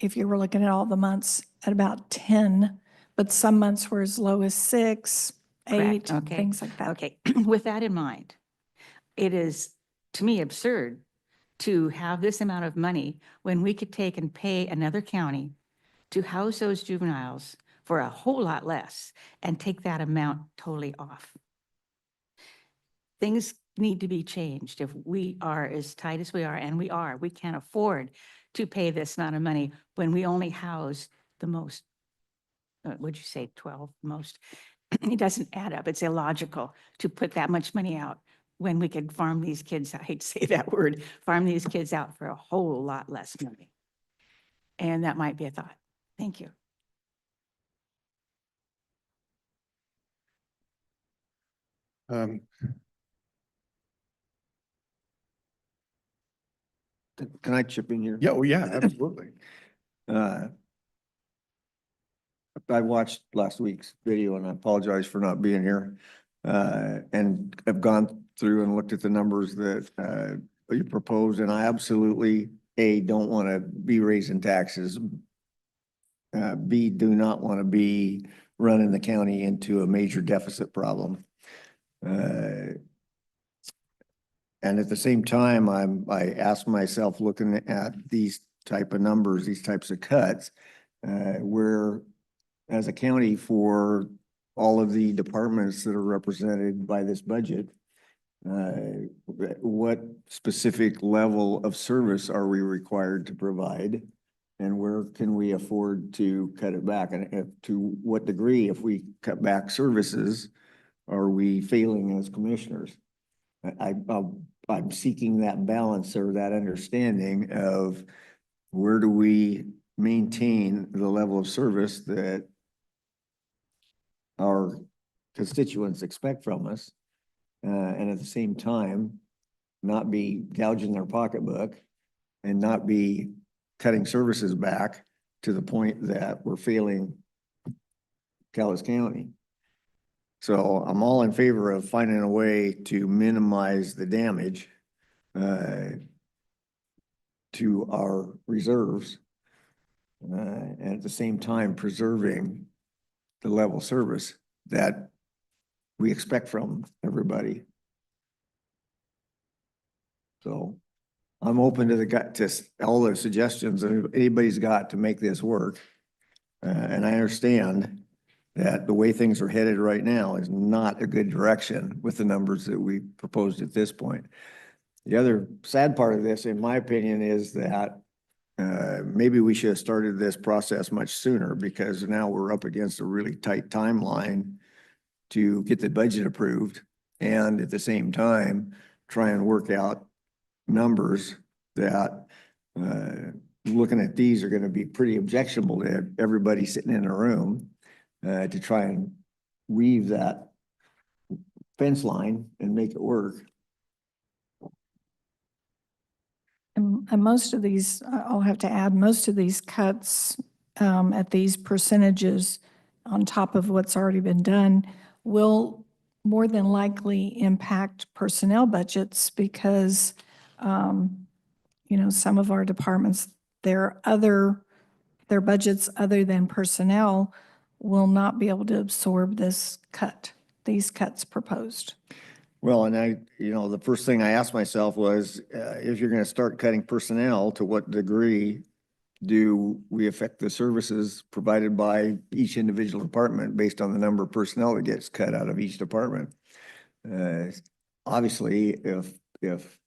Speaker 11: if you were looking at all the months, at about 10, but some months were as low as 6, 8,
Speaker 7: Correct, okay.
Speaker 11: things like that.
Speaker 7: Okay, with that in mind, it is, to me, absurd to have this amount of money when we could take and pay another county to house those juveniles for a whole lot less and take that amount totally off. Things need to be changed. If we are as tight as we are, and we can't afford to pay this amount of money when we only house the most, what'd you say, 12 most? It doesn't add up. It's illogical to put that much money out when we could farm these kids, I hate to say that word, farm these kids out for a whole lot less money. And that might be a thought. Thank you.
Speaker 3: Um,
Speaker 2: Can I chip in here?
Speaker 3: yeah, well, yeah, absolutely.
Speaker 2: I watched last week's video and I apologize for not being here. And I've gone through and looked at the numbers that you proposed, and I absolutely, A, don't want to be raising taxes. B, do not want to be running the county into a major deficit problem. And at the same time, I ask myself, looking at these type of numbers, these types of cuts, where as a county, for all of the departments that are represented by this budget, what specific level of service are we required to provide? And where can we afford to cut it back? And to what degree, if we cut back services, are we failing as commissioners? I'm seeking that balance or that understanding of where do we maintain the level of service that our constituents expect from us, and at the same time, not be gouging their pocketbook and not be cutting services back to the point that we're failing Cowlitz County. So I'm all in favor of finding a way to minimize the damage to our reserves, and at the same time preserving the level of service that we expect from everybody. So I'm open to all the suggestions that anybody's got to make this work. And I understand that the way things are headed right now is not a good direction with the numbers that we proposed at this point. The other sad part of this, in my opinion, is that maybe we should have started this process much sooner, because now we're up against a really tight timeline to get the budget approved, and at the same time, try and work out numbers that, looking at these, are going to be pretty objectionable to everybody sitting in a room, to try and weave that fence line and make it work.
Speaker 11: And most of these, I'll have to add, most of these cuts at these percentages on top of what's already been done will more than likely impact personnel budgets, because, some of our departments, their budgets other than personnel will not be able to absorb these cuts proposed.
Speaker 2: Well, and the first thing I asked myself was, if you're going to start cutting personnel, to what degree do we affect the services provided by each individual department based on the number of personnel that gets cut out of each department? Obviously, if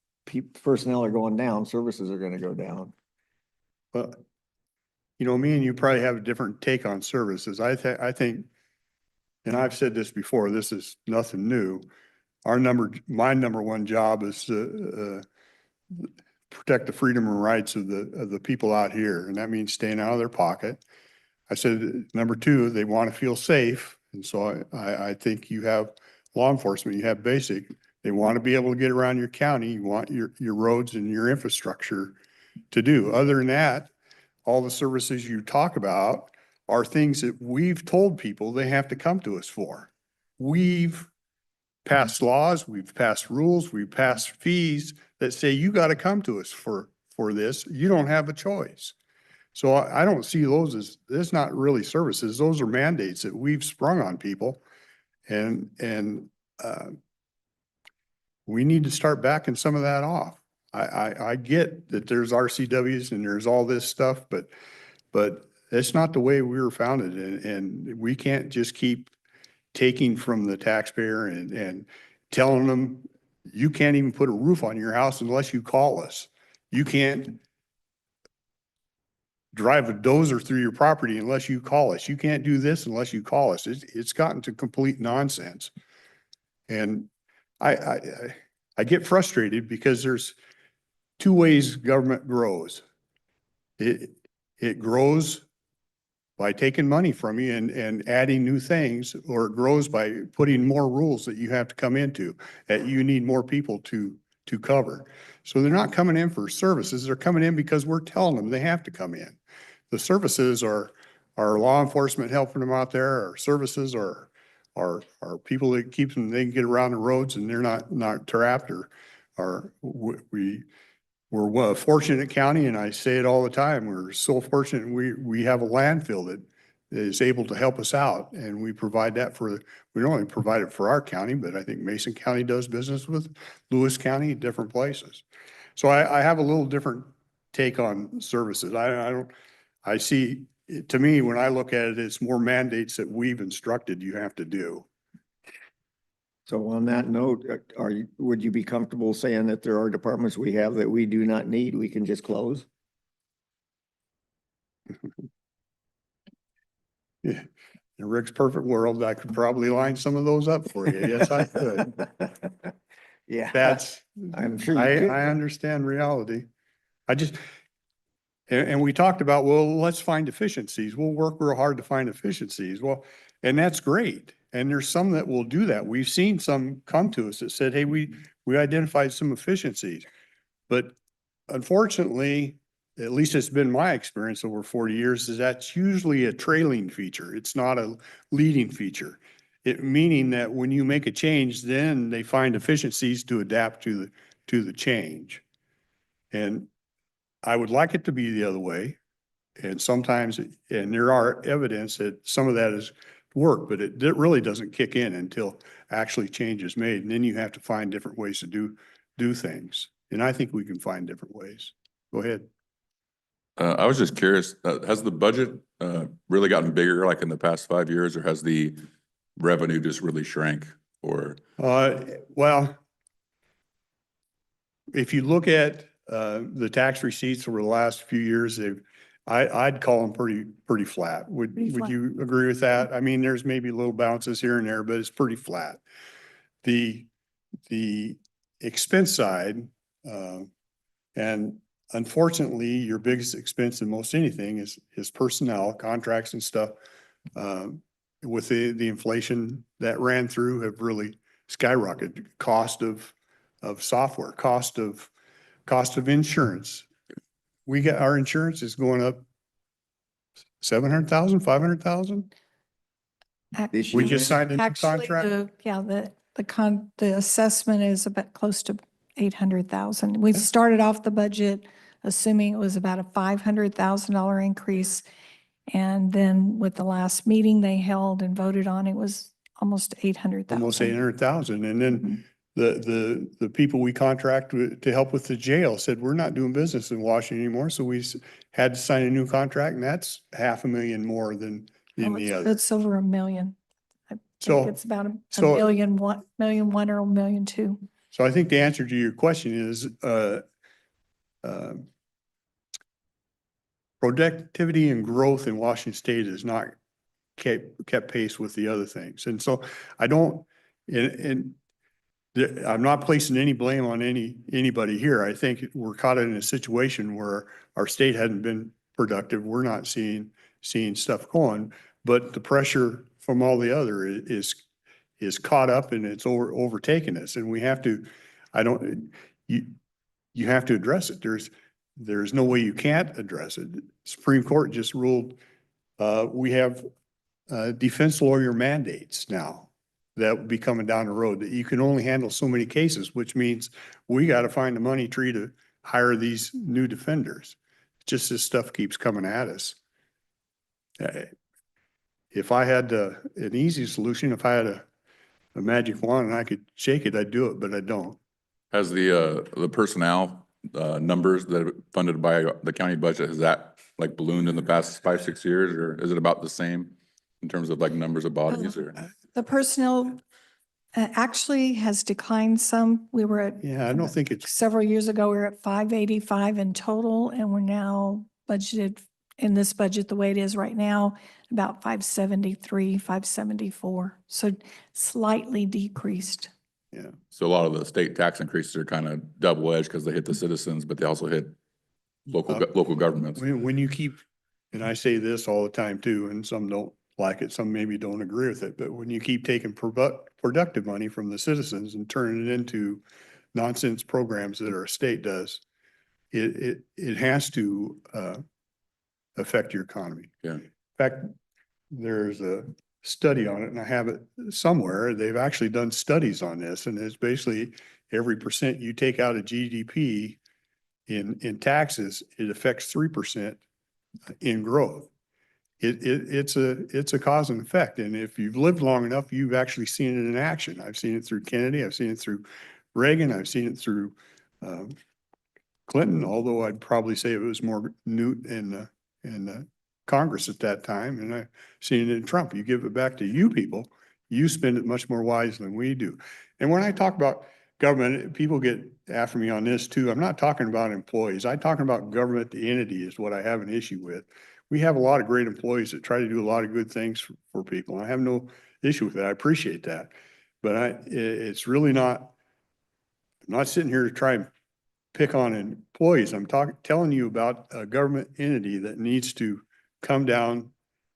Speaker 2: personnel are going down, services are going to go down.
Speaker 3: But, me and you probably have a different take on services. I think, and I've said this before, this is nothing new. My number one job is to protect the freedom and rights of the people out here, and that means staying out of their pocket. I said, number two, they want to feel safe, and so I think you have law enforcement, you have basic. They want to be able to get around your county. You want your roads and your infrastructure to do. Other than that, all the services you talk about are things that we've told people they have to come to us for. We've passed laws, we've passed rules, we've passed fees that say you got to come to us for this. You don't have a choice. So I don't see those as, that's not really services. Those are mandates that we've sprung on people. And we need to start backing some of that off. I get that there's RCWs and there's all this stuff, but it's not the way we were founded, and we can't just keep taking from the taxpayer and telling them, you can't even put a roof on your house unless you call us. You can't drive a dozer through your property unless you call us. You can't do this unless you call us. It's gotten to complete nonsense. And I get frustrated because there's two ways government grows. It grows by taking money from you and adding new things, or it grows by putting more rules that you have to come into, that you need more people to cover. So they're not coming in for services. They're coming in because we're telling them they have to come in. The services are law enforcement helping them out there. Our services are people that keep them, they can get around the roads and they're not trapped, or we're a fortunate county, and I say it all the time. We're so fortunate. We have a landfill that is able to help us out, and we provide that we don't only provide it for our county, but I think Mason County does business with Lewis County, different places. So I have a little different take on services. I see, to me, when I look at it, it's more mandates that we've instructed you have to do.
Speaker 2: So on that note, would you be comfortable saying that there are departments we have that we do not need, we can just close?
Speaker 3: Yeah. In Rick's perfect world, I could probably line some of those up for you. Yes, I could.
Speaker 2: Yeah. I'm sure you could.
Speaker 3: I understand reality. And we talked about, well, let's find efficiencies. We'll work real hard to find efficiencies. Well, and that's great. And there's some that will do that. We've seen some come to us that said, hey, we identified some efficiencies. But unfortunately, at least it's been my experience over 40 years, is that's usually a trailing feature. It's not a leading feature. Meaning that when you make a change, then they find efficiencies to adapt to the change. And I would like it to be the other way. And sometimes, and there are evidence that some of that is work, but it really doesn't kick in until actually change is made. And then you have to find different ways to do things. And I think we can find different ways. Go ahead.
Speaker 12: I was just curious, has the budget really gotten bigger like in the past 5 years, or has the revenue just really shrank? Or
Speaker 3: well, if you look at the tax receipts over the last few years, I'd call them pretty flat. Would you agree with that? I mean, there's maybe little bounces here and there, but it's pretty flat. The expense side, and unfortunately, your biggest expense in most anything is personnel, contracts and stuff. With the inflation that ran through have really skyrocketed. Cost of software, cost of insurance. Our insurance is going up 700,000, 500,000. We just signed a new contract.
Speaker 11: The assessment is about close to 800,000. We've started off the budget assuming it was about a $500,000 increase. And then with the last meeting they held and voted on, it was almost 800,000.
Speaker 3: Almost 800,000. And then the people we contract with to help with the jail said, we're not doing business in Washington anymore. So we had to sign a new contract, and that's $500,000 more than the other.
Speaker 11: It's over $1 million. I think it's about a million one or $1.2 million.
Speaker 3: So I think the answer to your question is, productivity and growth in Washington State is not kept pace with the other things. And so I don't, and I'm not placing any blame on anybody here. I think we're caught in a situation where our state hadn't been productive. We're not seeing stuff going, but the pressure from all the other is caught up and it's overtaken us. And we have to, you have to address it. There's no way you can't address it. Supreme Court just ruled, we have defense lawyer mandates now that will be coming down the road, that you can only handle so many cases, which means we got to find the money tree to hire these new defenders. Just this stuff keeps coming at us. If I had an easy solution, if I had a magic wand and I could shake it, I'd do it, but I don't.
Speaker 12: has the personnel numbers that are funded by the county budget, has that like ballooned in the past 5, 6 years, or is it about the same in terms of like numbers of bodies or?
Speaker 11: The personnel actually has declined some. We were at.
Speaker 3: Yeah, I don't think it's,
Speaker 11: Several years ago, we were at 585 in total, and we're now budgeted in this budget, the way it is right now, about 573, 574. So slightly decreased.
Speaker 3: yeah.
Speaker 12: So a lot of the state tax increases are kind of double edged because they hit the citizens, but they also hit local governments.
Speaker 3: When you keep, and I say this all the time too, and some don't like it, some maybe don't agree with it, but when you keep taking productive money from the citizens and turning it into nonsense programs that our state does, it has to affect your economy.
Speaker 12: Yeah.
Speaker 3: In fact, there's a study on it, and I have it somewhere. They've actually done studies on this, and it's basically every percent you take out of GDP in taxes, it affects 3% in growth. It's a cause and effect. And if you've lived long enough, you've actually seen it in action. I've seen it through Kennedy. I've seen it through Reagan. I've seen it through Clinton, although I'd probably say it was more Newt in Congress at that time. And I've seen it in Trump. You give it back to you people, you spend it much more wisely than we do. And when I talk about government, people get after me on this too. I'm not talking about employees. I'm talking about government, the entity is what I have an issue with. We have a lot of great employees that try to do a lot of good things for people. I have no issue with that. I appreciate that. But it's really not, I'm not sitting here to try and pick on employees. I'm telling you about a government entity that needs to come down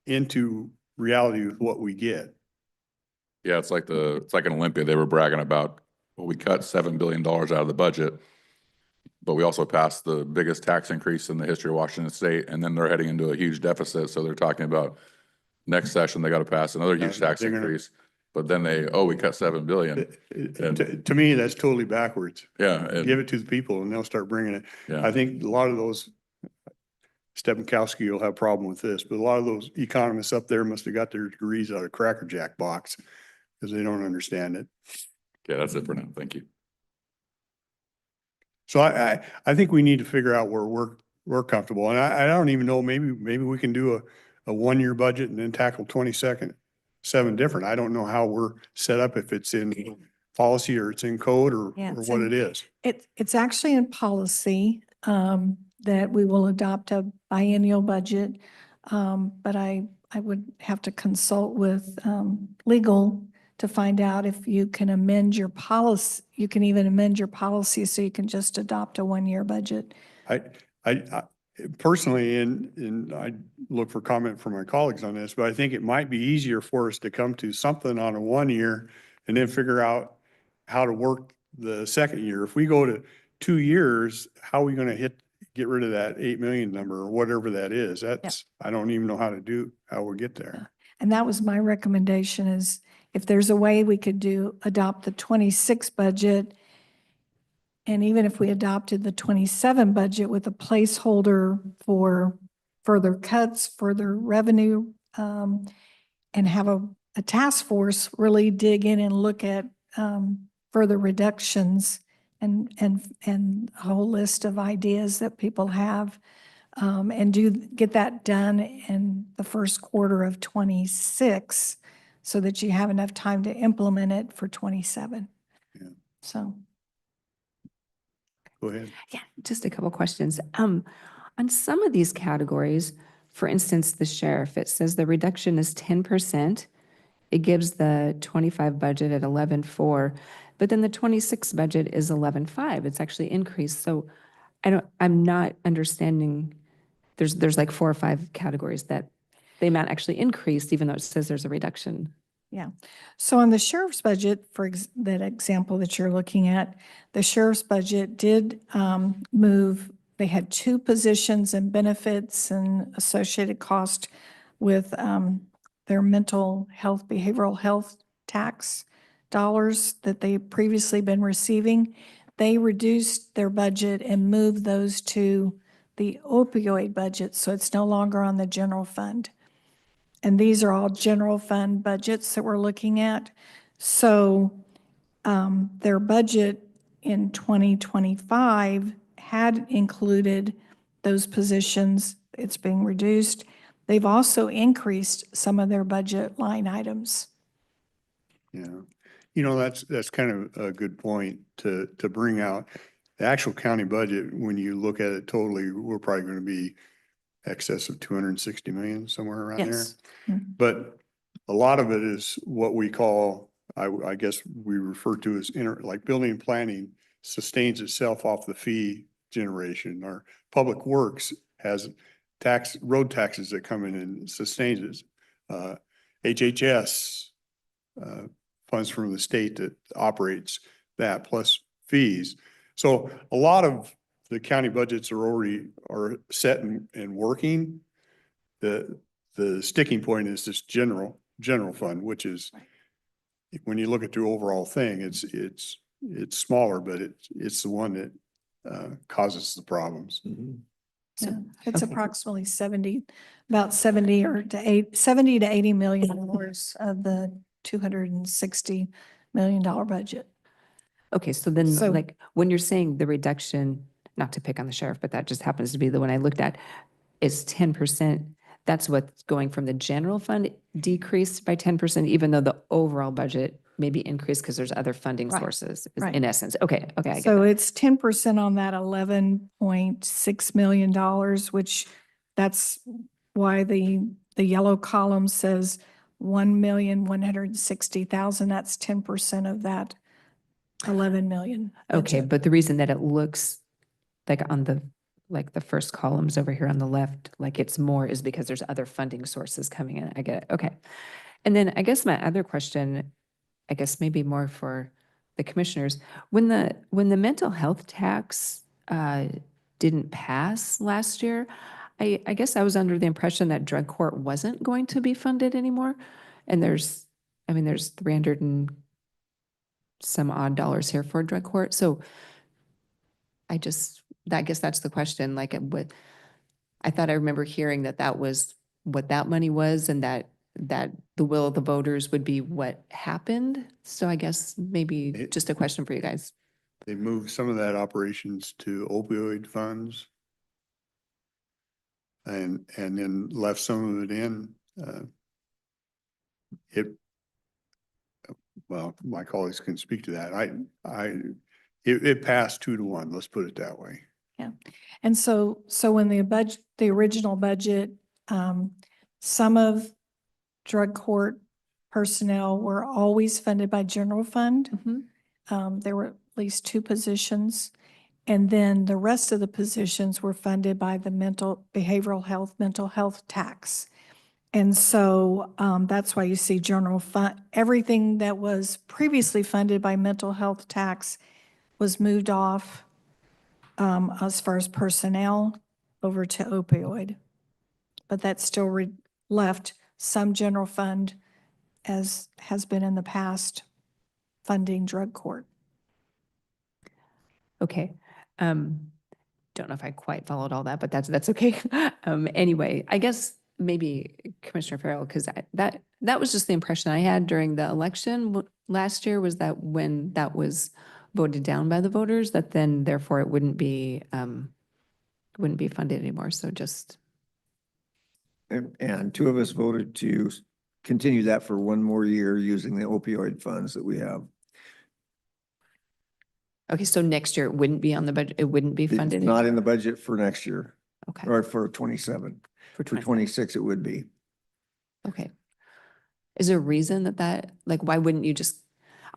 Speaker 3: into reality with what we get.
Speaker 12: Yeah, it's like an Olympia. They were bragging about, well, we cut $7 billion out of the budget, but we also passed the biggest tax increase in the history of Washington State, and then they're heading into a huge deficit. So they're talking about next session, they got to pass another huge tax
Speaker 3: they're gonna-
Speaker 12: increase. But then we cut 7 billion.
Speaker 3: To me, that's totally backwards.
Speaker 12: Yeah.
Speaker 3: Give it to the people and they'll start bringing it.
Speaker 12: Yeah.
Speaker 3: I think a lot of those, Stepankowski will have a problem with this, but a lot of those economists up there must have got their degrees out of Cracker Jack box because they don't understand it.
Speaker 12: Yeah, that's it for now. Thank you.
Speaker 3: So I think we need to figure out where we're comfortable. And I don't even know, maybe we can do a 1-year budget and then tackle 7 different. I don't know how we're set up, if it's in policy or it's in code or
Speaker 11: Yeah, it's
Speaker 3: what
Speaker 11: in-
Speaker 3: it is.
Speaker 11: It's actually in policy that we will adopt a biennial budget. But I would have to consult with legal to find out if you can amend your policy. You can even amend your policy so you can just adopt a 1-year budget.
Speaker 3: I personally, and I look for comment from my colleagues on this, but I think it might be easier for us to come to something on a 1-year and then figure out how to work the second year. If we go to 2 years, how are we going to get rid of that 8 million number or whatever that is? I don't even know how we'll get there.
Speaker 11: And that was my recommendation, is if there's a way we could adopt the 26 budget, and even if we adopted the 27 budget with a placeholder for further cuts, further revenue, and have a task force really dig in and look at further reductions and a whole list of ideas that people have, and get that done in the first quarter of 26 so that you have enough time to implement it for 27.
Speaker 3: Yeah.
Speaker 11: So.
Speaker 3: Go ahead.
Speaker 13: Yeah, just a couple questions. On some of these categories, for instance, the sheriff, it says the reduction is 10%. It gives the 25 budget at 11.4, but then the 26 budget is 11.5. It's actually increased. So I'm not understanding. There's like 4 or 5 categories that the amount actually increased, even though it says there's a reduction.
Speaker 11: Yeah. So on the sheriff's budget, for that example that you're looking at, the sheriff's budget did move. They had 2 positions and benefits and associated cost with their mental health, behavioral health tax dollars that they previously been receiving. They reduced their budget and moved those to the opioid budget, so it's no longer on the general fund. And these are all general fund budgets that we're looking at. So their budget in 2025 had included those positions. It's being reduced. They've also increased some of their budget line items.
Speaker 3: Yeah, you know, that's kind of a good point to bring out. The actual county budget, when you look at it totally, we're probably going to be excess of 260 million, somewhere around there.
Speaker 11: Yes. Mhm.
Speaker 3: But a lot of it is what we call, I guess we refer to as like building and planning sustains itself off the fee generation. Our public works has road taxes that come in and sustains it. HHS, funds from the state that operates that, plus fees. So a lot of the county budgets are set and working. The sticking point is this general fund, which is, when you look at the overall thing, it's smaller, but it's the one that causes the problems.
Speaker 11: Yeah, it's approximately 70, about 70 to 80 million dollars of the $260 million budget.
Speaker 13: Okay, so then
Speaker 11: So-
Speaker 13: like when you're saying the reduction, not to pick on the sheriff, but that just happens to be the one I looked at, is 10%. That's what's going from the general fund decreased by 10%, even though the overall budget may be increased because there's other funding
Speaker 11: Right,
Speaker 13: sources,
Speaker 11: right.
Speaker 13: in essence. Okay, I get
Speaker 11: So
Speaker 13: that.
Speaker 11: it's 10% on that $11.6 million, which that's why the yellow column says 1,160,000. That's 10% of that 11 million.
Speaker 13: Okay,
Speaker 11: budget.
Speaker 13: but the reason that it looks like on the first columns over here on the left, like it's more is because there's other funding sources coming in. I get it. Okay. And then I guess my other question, I guess maybe more for the commissioners, when the mental health tax didn't pass last year, I guess I was under the impression that drug court wasn't going to be funded anymore. And there's 300 and some odd dollars here for drug court. So I guess that's the question, like I thought I remember hearing that was what that money was, and that the will of the voters would be what happened. So I guess maybe just a question for you guys.
Speaker 3: They moved some of that operations to opioid funds and then left some of it in. Well, my colleagues can speak to that. It passed 2-1, let's put it that way.
Speaker 11: Yeah. And so when the original budget, some of drug court personnel were always funded by general fund. There were at least 2 positions. And then the rest of the positions were funded by the mental health tax. And so that's why you see general fund, everything that was previously funded by mental health tax was moved off as far as personnel over to opioid. But that still left some general fund, as has been in the past, funding drug court.
Speaker 13: Okay. Don't know if I quite followed all that, but that's okay. Anyway, I guess maybe Commissioner Farrell, because that was just the impression I had during the election last year, was that when that was voted down by the voters, that then therefore it wouldn't be funded anymore. So just.
Speaker 2: And 2 of us voted to continue that for 1 more year using the opioid funds that we have.
Speaker 13: Okay, so next year it wouldn't be on the budget, it wouldn't be funded?
Speaker 2: It's not in the budget for next year.
Speaker 13: Okay.
Speaker 2: Or for 27. For 26, it would be.
Speaker 13: Okay. Is there a reason that like, why wouldn't you just,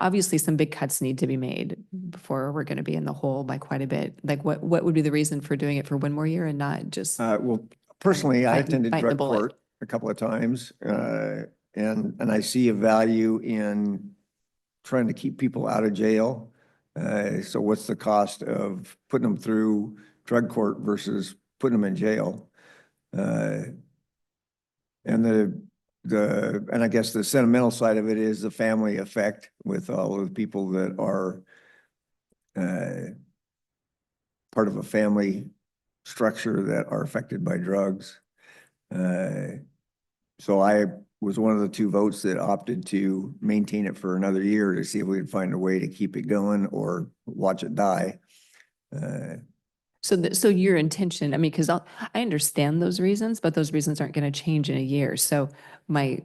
Speaker 13: obviously some big cuts need to be made before we're going to be in the hole by quite a bit. Like what would be the reason for doing it for 1 more year and not just?
Speaker 2: Well, personally, I attended
Speaker 13: bite the
Speaker 2: drug
Speaker 13: bullet.
Speaker 2: court a couple of times, and I see a value in trying to keep people out of jail. So what's the cost of putting them through drug court versus putting them in jail? And I guess the sentimental side of it is the family effect with all of the people that are part of a family structure that are affected by drugs. So I was one of the 2 votes that opted to maintain it for another year to see if we could find a way to keep it going or watch it die.
Speaker 13: So your intention, I mean, because I understand those reasons, but those reasons aren't going to change in a year. So my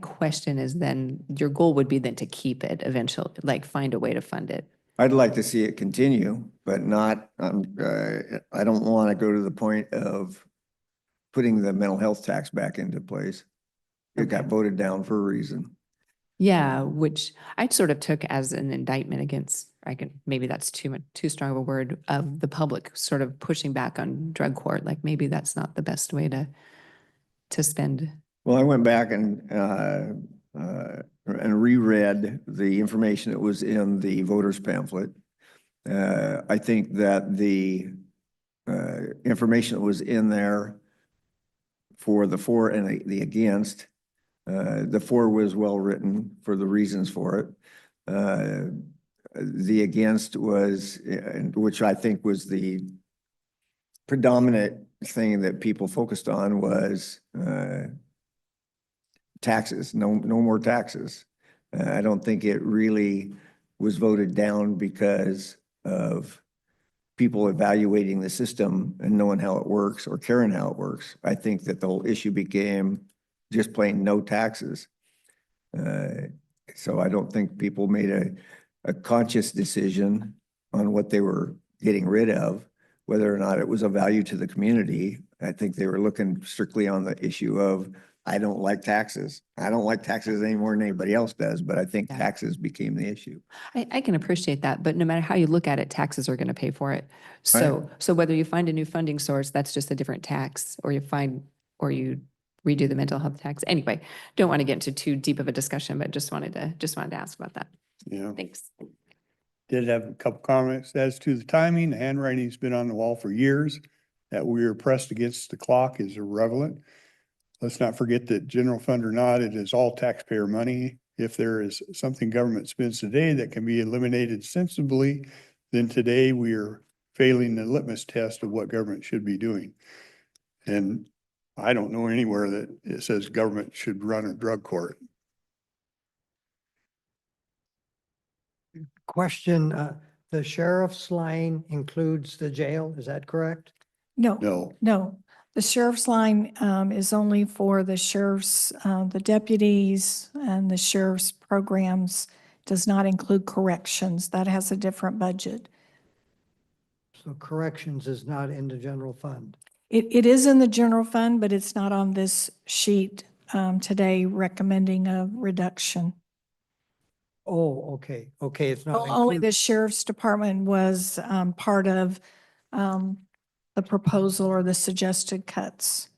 Speaker 13: question is then, your goal would be then to keep it eventually, like find a way to fund it.
Speaker 2: I'd like to see it continue, but not, I don't want to go to the point of putting the mental health tax back into place. It got voted down for a reason.
Speaker 13: Yeah, which I sort of took as an indictment against, maybe that's too strong of a word, of the public sort of pushing back on drug court. Like maybe that's not the best way to spend.
Speaker 2: Well, I went back and reread the information that was in the voters pamphlet. I think that the information that was in there for the for and the against, the for was well written for the reasons for it. The against was, which I think was the predominant thing that people focused on, was taxes, no more taxes. I don't think it really was voted down because of people evaluating the system and knowing how it works or caring how it works. I think that the whole issue became just plain no taxes. So I don't think people made a conscious decision on what they were getting rid of, whether or not it was of value to the community. I think they were looking strictly on the issue of, I don't like taxes. I don't like taxes any more than anybody else does, but I think
Speaker 13: Yeah.
Speaker 2: taxes became the issue.
Speaker 13: I can appreciate that, but no matter how you look at it, taxes are going to pay for it. So whether you find a new funding source, that's just a different tax, or you redo the mental health tax. Anyway, don't want to get into too deep of a discussion, but just wanted to ask about that.
Speaker 3: Yeah.
Speaker 13: Thanks.
Speaker 3: Did have a couple comments as to the timing. The handwriting's been on the wall for years. That we are pressed against the clock is irrelevant. Let's not forget that general fund or not, it is all taxpayer money. If there is something government spends today that can be eliminated sensibly, then today we are failing the litmus test of what government should be doing. And I don't know anywhere that it says government should run a drug court.
Speaker 10: Question, the sheriff's line includes the jail, is that correct?
Speaker 11: No,
Speaker 3: No.
Speaker 11: no. The sheriff's line is only for the sheriff's, the deputies and the sheriff's programs, does not include corrections. That has a different budget.
Speaker 10: So corrections is not in the general fund.
Speaker 11: It is in the general fund, but it's not on this sheet today recommending a reduction.
Speaker 10: Oh, okay, okay, it's not
Speaker 11: Only
Speaker 10: included.
Speaker 11: the sheriff's department was part of the proposal or the suggested cuts.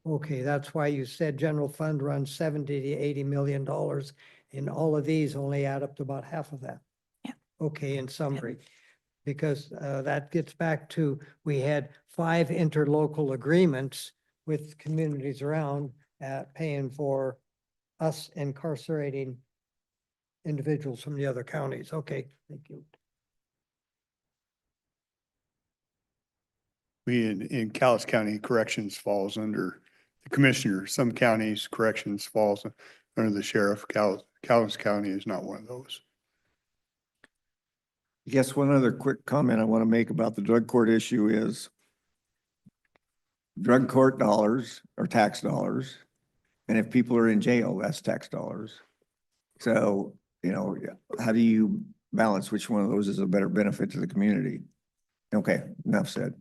Speaker 10: Okay, that's why you said general fund runs 70 to 80 million dollars, and all of these only add up to about half of that.
Speaker 11: Yeah.
Speaker 10: Okay, in summary, because that gets back to, we had 5 interlocal agreements with communities around at paying for us incarcerating individuals from the other counties. Okay, thank you.
Speaker 3: We in Cowlitz County, corrections falls under the commissioner. Some counties, corrections falls under the sheriff. Cowlitz County is not one of those.
Speaker 2: Yes, one other quick comment I want to make about the drug court issue is drug court dollars are tax dollars. And if people are in jail, that's tax dollars. So, how do you balance which one of those is a better benefit to the community? Okay, enough said.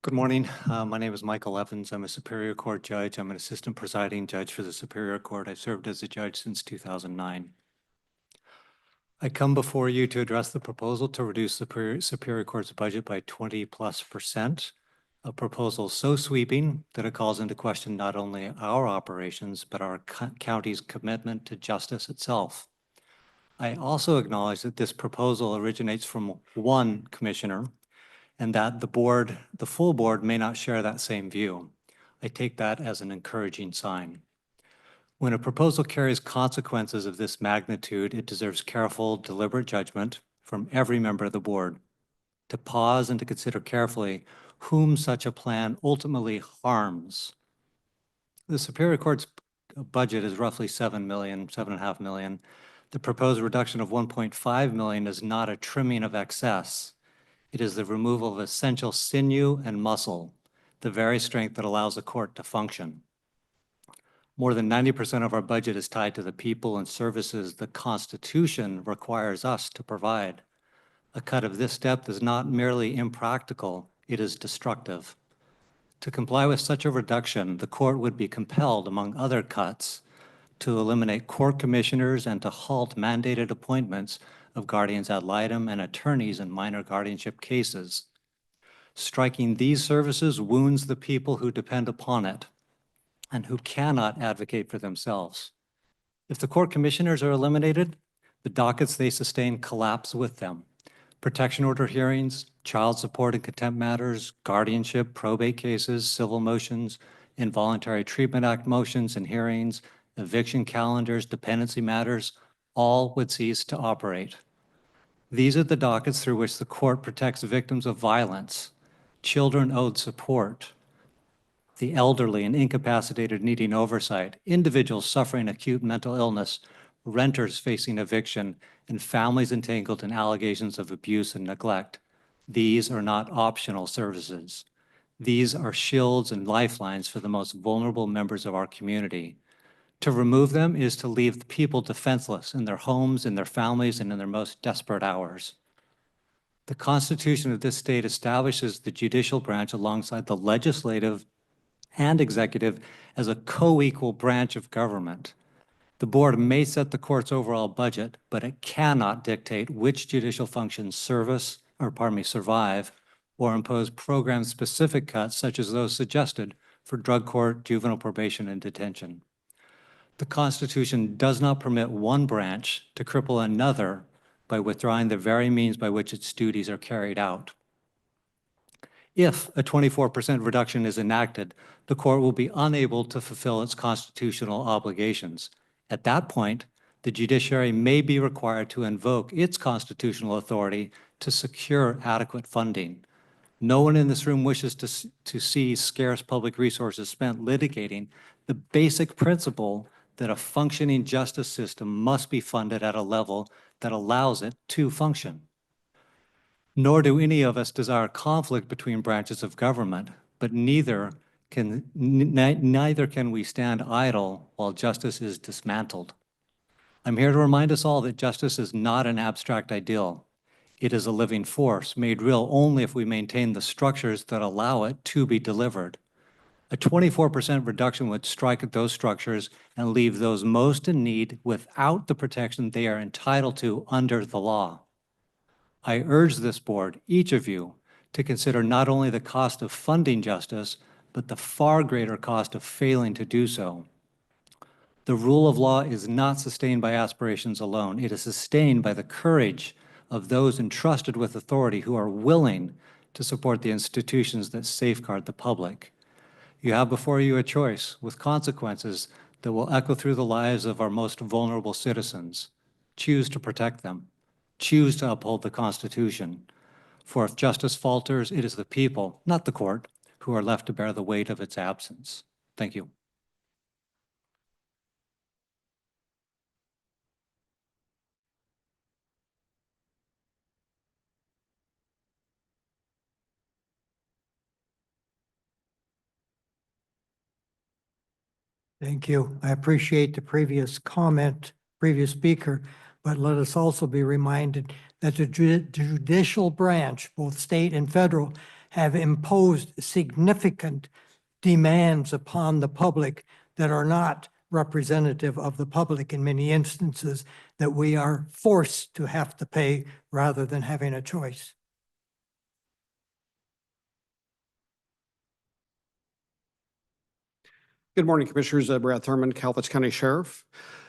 Speaker 14: Good morning. My name is Michael Evans. I'm a Superior Court judge. I'm an assistant presiding judge for the Superior Court. I've served as a judge since 2009. I come before you to address the proposal to reduce the Superior Court's budget by 20+%, a proposal so sweeping that it calls into question not only our operations, but our county's commitment to justice itself. I also acknowledge that this proposal originates from one commissioner, and that the full board may not share that same view. I take that as an encouraging sign. When a proposal carries consequences of this magnitude, it deserves careful, deliberate judgment from every member of the board to pause and to consider carefully whom such a plan ultimately harms. The Superior Court's budget is roughly $7.5 million. The proposed reduction of $1.5 million is not a trimming of excess. It is the removal of essential sinew and muscle, the very strength that allows a court to function. More than 90% of our budget is tied to the people and services the Constitution requires us to provide. A cut of this depth is not merely impractical, it is destructive. To comply with such a reduction, the court would be compelled, among other cuts, to eliminate court commissioners and to halt mandated appointments of guardians ad litem and attorneys in minor guardianship cases. Striking these services wounds the people who depend upon it and who cannot advocate for themselves. If the court commissioners are eliminated, the dockets they sustain collapse with them. Protection order hearings, child support and contempt matters, guardianship, probate cases, civil motions, involuntary treatment act motions and hearings, eviction calendars, dependency matters, all would cease to operate. These are the dockets through which the court protects victims of violence, children owed support, the elderly and incapacitated needing oversight, individuals suffering acute mental illness, renters facing eviction, and families entangled in allegations of abuse and neglect. These are not optional services. These are shields and lifelines for the most vulnerable members of our community. To remove them is to leave the people defenseless in their homes, in their families, and in their most desperate hours. The Constitution of this state establishes the judicial branch alongside the legislative and executive as a co-equal branch of government. The board may set the court's overall budget, but it cannot dictate which judicial functions survive or impose program-specific cuts such as those suggested for drug court, juvenile probation, and detention. The Constitution does not permit one branch to cripple another by withdrawing the very means by which its duties are carried out. If a 24% reduction is enacted, the court will be unable to fulfill its constitutional obligations. At that point, the judiciary may be required to invoke its constitutional authority to secure adequate funding. No one in this room wishes to see scarce public resources spent litigating the basic principle that a functioning justice system must be funded at a level that allows it to function. Nor do any of us desire conflict between branches of government, but neither can we stand idle while justice is dismantled. I'm here to remind us all that justice is not an abstract ideal. It is a living force made real only if we maintain the structures that allow it to be delivered. A 24% reduction would strike at those structures and leave those most in need without the protection they are entitled to under the law. I urge this board, each of you, to consider not only the cost of funding justice, but the far greater cost of failing to do so. The rule of law is not sustained by aspirations alone. It is sustained by the courage of those entrusted with authority who are willing to support the institutions that safeguard the public. You have before you a choice with consequences that will echo through the lives of our most vulnerable citizens. Choose to protect them. Choose to uphold the Constitution. For if justice falters, it is the people, not the court, who are left to bear the weight of its absence. Thank you.
Speaker 10: Thank you. I appreciate the previous speaker, but let us also be reminded that the judicial branch, both state and federal, have imposed significant demands upon the public that are not representative of the public in many instances, that we are forced to have to pay rather than having a choice.
Speaker 15: Good morning, Commissioners. Brad Thurman, Cowlitz County Sheriff.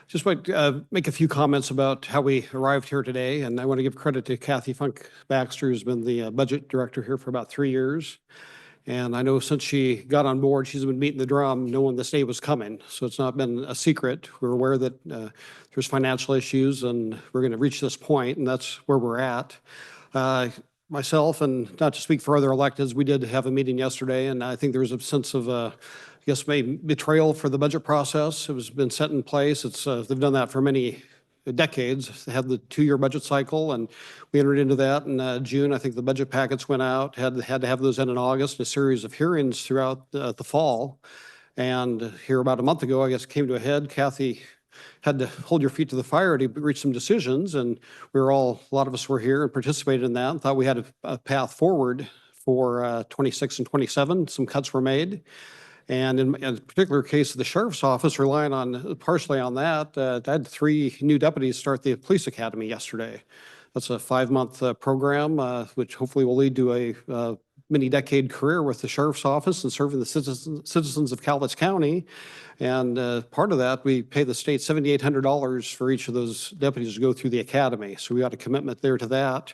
Speaker 15: Just want to make a few comments about how we arrived here today, and I want to give credit to Kathy Funk Baxter, who's been the budget director here for about 3 years. And I know since she got on board, she's been beating the drum knowing this day was coming. So it's not been a secret. We're aware that there's financial issues and we're going to reach this point, and that's where we're at. Myself, and not to speak for other electeds, we did have a meeting yesterday, and I think there was a sense of, I guess, maybe betrayal for the budget process. It was been set in place. They've done that for many decades, had the 2-year budget cycle, and we entered into that in June. I think the budget packets went out, had to have those in August, and a series of hearings throughout the fall. And here about a month ago, I guess it came to a head. Kathy had to hold your feet to the fire to reach some decisions, and a lot of us were here and participated in that and thought we had a path forward for 26 and 27. Some cuts were made. And in a particular case of the sheriff's office, relying partially on that, I had 3 new deputies start the police academy yesterday. That's a 5-month program, which hopefully will lead to a many-decade career with the sheriff's office and serving the citizens of Cowlitz County. And part of that, we pay the state $7,800 for each of those deputies to go through the academy. So we got a commitment there to that.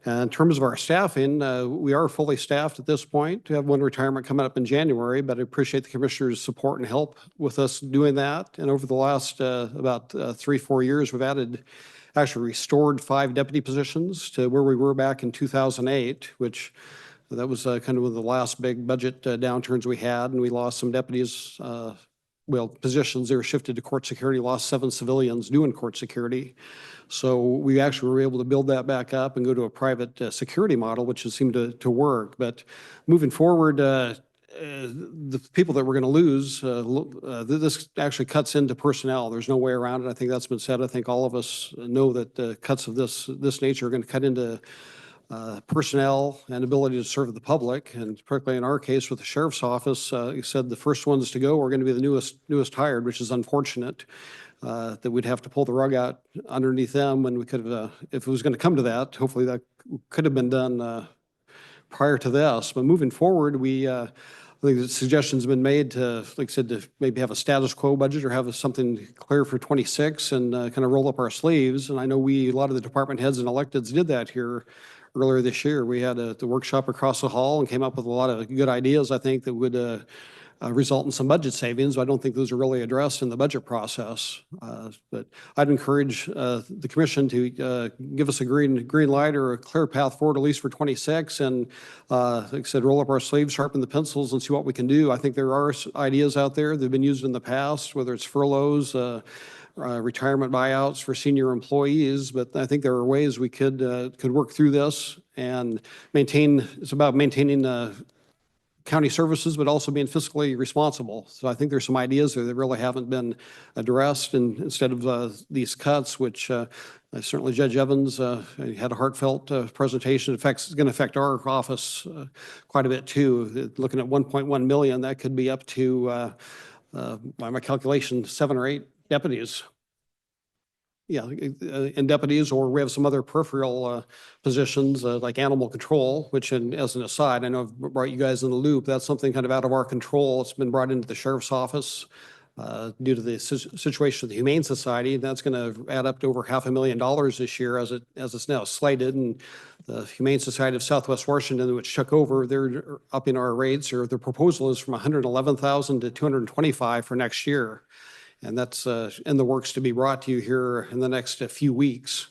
Speaker 15: In terms of our staffing, we are fully staffed at this point. We have 1 retirement coming up in January, but I appreciate the commissioner's support and help with us doing that. And over the last about 3-4 years, we've actually restored 5 deputy positions to where we were back in 2008, which that was kind of one of the last big budget downturns we had, and we lost some deputies, positions. They were shifted to court security, lost 7 civilians doing court security. So we actually were able to build that back up and go to a private security model, which has seemed to work. But moving forward, the people that we're going to lose, this actually cuts into personnel. There's no way around it. I think that's been said. I think all of us know that cuts of this nature are going to cut into personnel and ability to serve the public. And particularly in our case with the sheriff's office, you said the first ones to go are going to be the newest hired, which is unfortunate. That we'd have to pull the rug out underneath them when we could have, if it was going to come to that, hopefully that could have been done prior to this. But moving forward, I think the suggestion's been made to, like I said, to maybe have a status quo budget or have something clear for 26 and kind of roll up our sleeves. And I know a lot of the department heads and electeds did that here earlier this year. We had the workshop across the hall and came up with a lot of good ideas, I think, that would result in some budget savings. I don't think those are really addressed in the budget process. But I'd encourage the commission to give us a green light or a clear path forward, at least for 26. And like I said, roll up our sleeves, sharpen the pencils, and see what we can do. I think there are ideas out there that have been used in the past, whether it's furloughs, retirement buyouts for senior employees. But I think there are ways we could work through this and it's about maintaining county services, but also being fiscally responsible. So I think there's some ideas there that really haven't been addressed. And instead of these cuts, which certainly Judge Evans had a heartfelt presentation. In fact, it's going to affect our office quite a bit too. Looking at 1.1 million, that could be up to, by my calculation, 7 or 8 deputies. Yeah, and deputies, or we have some other peripheral positions like animal control, which, as an aside, I know I've brought you guys in the loop. That's something kind of out of our control. It's been brought into the sheriff's office due to the situation of the Humane Society. That's going to add up to over $500,000 this year as it's now slated. And the Humane Society of Southwest Washington, which took over, they're upping our rates, or their proposal is from $111,000 to $225,000 for next year. And that's in the works to be brought to you here in the next few weeks,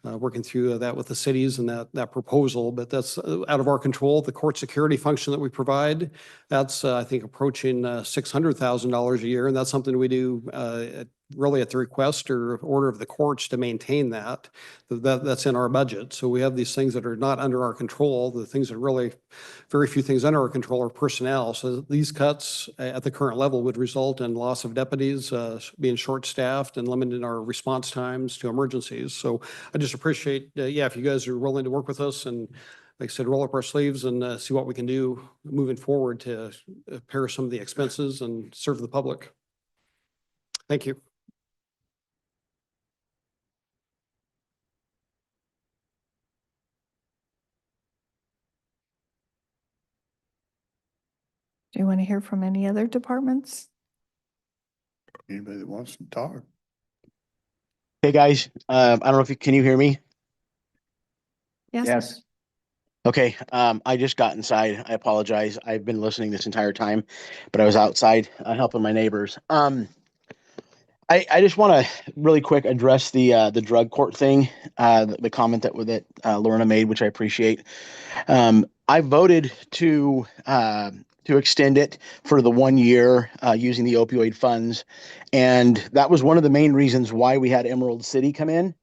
Speaker 15: working through that with the cities and that proposal. But that's out of our control. The court security function that we provide, that's, I think, approaching $600,000 a year. And that's something we do really at the request or order of the courts to maintain that. That's in our budget. So we have these things that are not under our control. The things that really, very few things under our control are personnel. So these cuts at the current level would result in loss of deputies, being short-staffed and limiting our response times to emergencies. So I just appreciate, if you guys are willing to work with us and, like I said, roll up our sleeves and see what we can do moving forward to pare some of the expenses and serve the public. Thank you.
Speaker 11: Do you want to hear from any other departments?
Speaker 3: Anybody that wants to talk?
Speaker 16: Hey, guys, I don't know if can you hear me?
Speaker 11: Yes.
Speaker 16: Okay, I just got inside. I apologize. I've been listening this entire time, but I was outside helping my neighbors. I just want to really quick address the drug court thing, the comment that Lorna made, which I appreciate. I voted to to extend it for the 1 year using the opioid funds. And that was one of the main reasons why we had Emerald City come in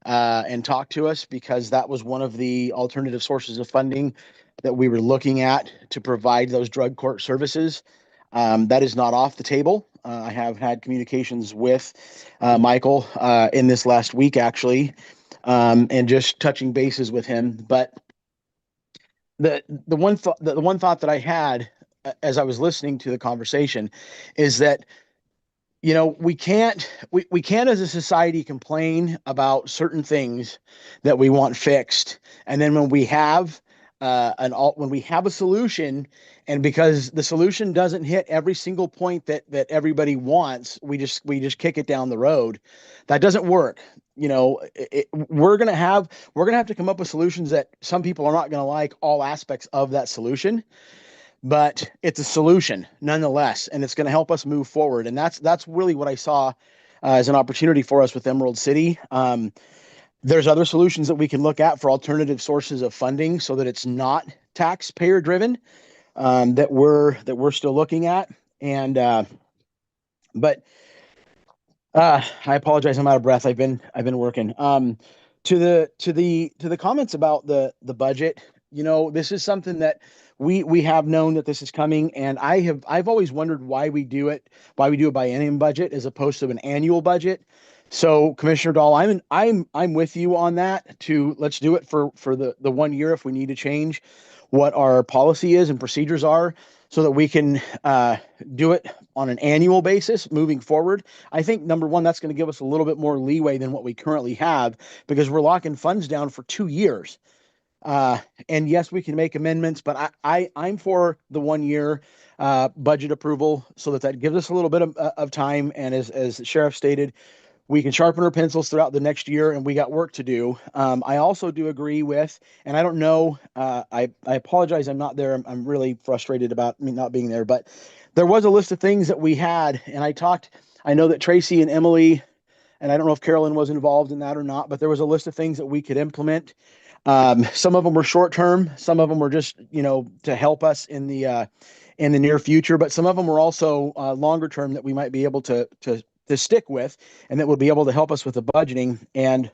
Speaker 16: and talk to us, because that was one of the alternative sources of funding that we were looking at to provide those drug court services. That is not off the table. I have had communications with Michael in this last week, actually, and just touching bases with him. But the one thought that I had as I was listening to the conversation is that, you know, we can't as a society complain about certain things that we want fixed, and then when we have when we have a solution, and because the solution doesn't hit every single point that everybody wants, we just kick it down the road. That doesn't work. You know, we're gonna have to come up with solutions that some people are not gonna like all aspects of that solution, but it's a solution nonetheless, and it's going to help us move forward. And that's really what I saw as an opportunity for us with Emerald City. There's other solutions that we can look at for alternative sources of funding so that it's not taxpayer driven, that we're still looking at. And but I apologize, I'm out of breath. I've been working. To the comments about the budget, you know, this is something that we have known that this is coming, and I've always wondered why we do it by biennium budget as opposed to an annual budget. So Commissioner Dahl, I'm with you on that. Let's do it for the 1 year if we need to change what our policy is and procedures are, so that we can do it on an annual basis moving forward. I think number one, that's going to give us a little bit more leeway than what we currently have, because we're locking funds down for 2 years. And yes, we can make amendments, but I'm for the 1 year budget approval, so that gives us a little bit of time. And as the sheriff stated, we can sharpen our pencils throughout the next year, and we got work to do. I also do agree with, and I don't know, I apologize, I'm not there. I'm really frustrated about me not being there, but there was a list of things that we had, and I know that Tracy and Emily, and I don't know if Carolyn was involved in that or not, but there was a list of things that we could implement. Some of them were short term, some of them were just, you know, to help us in the near future, but some of them were also longer term that we might be able to stick with, and that would be able to help us with the budgeting. And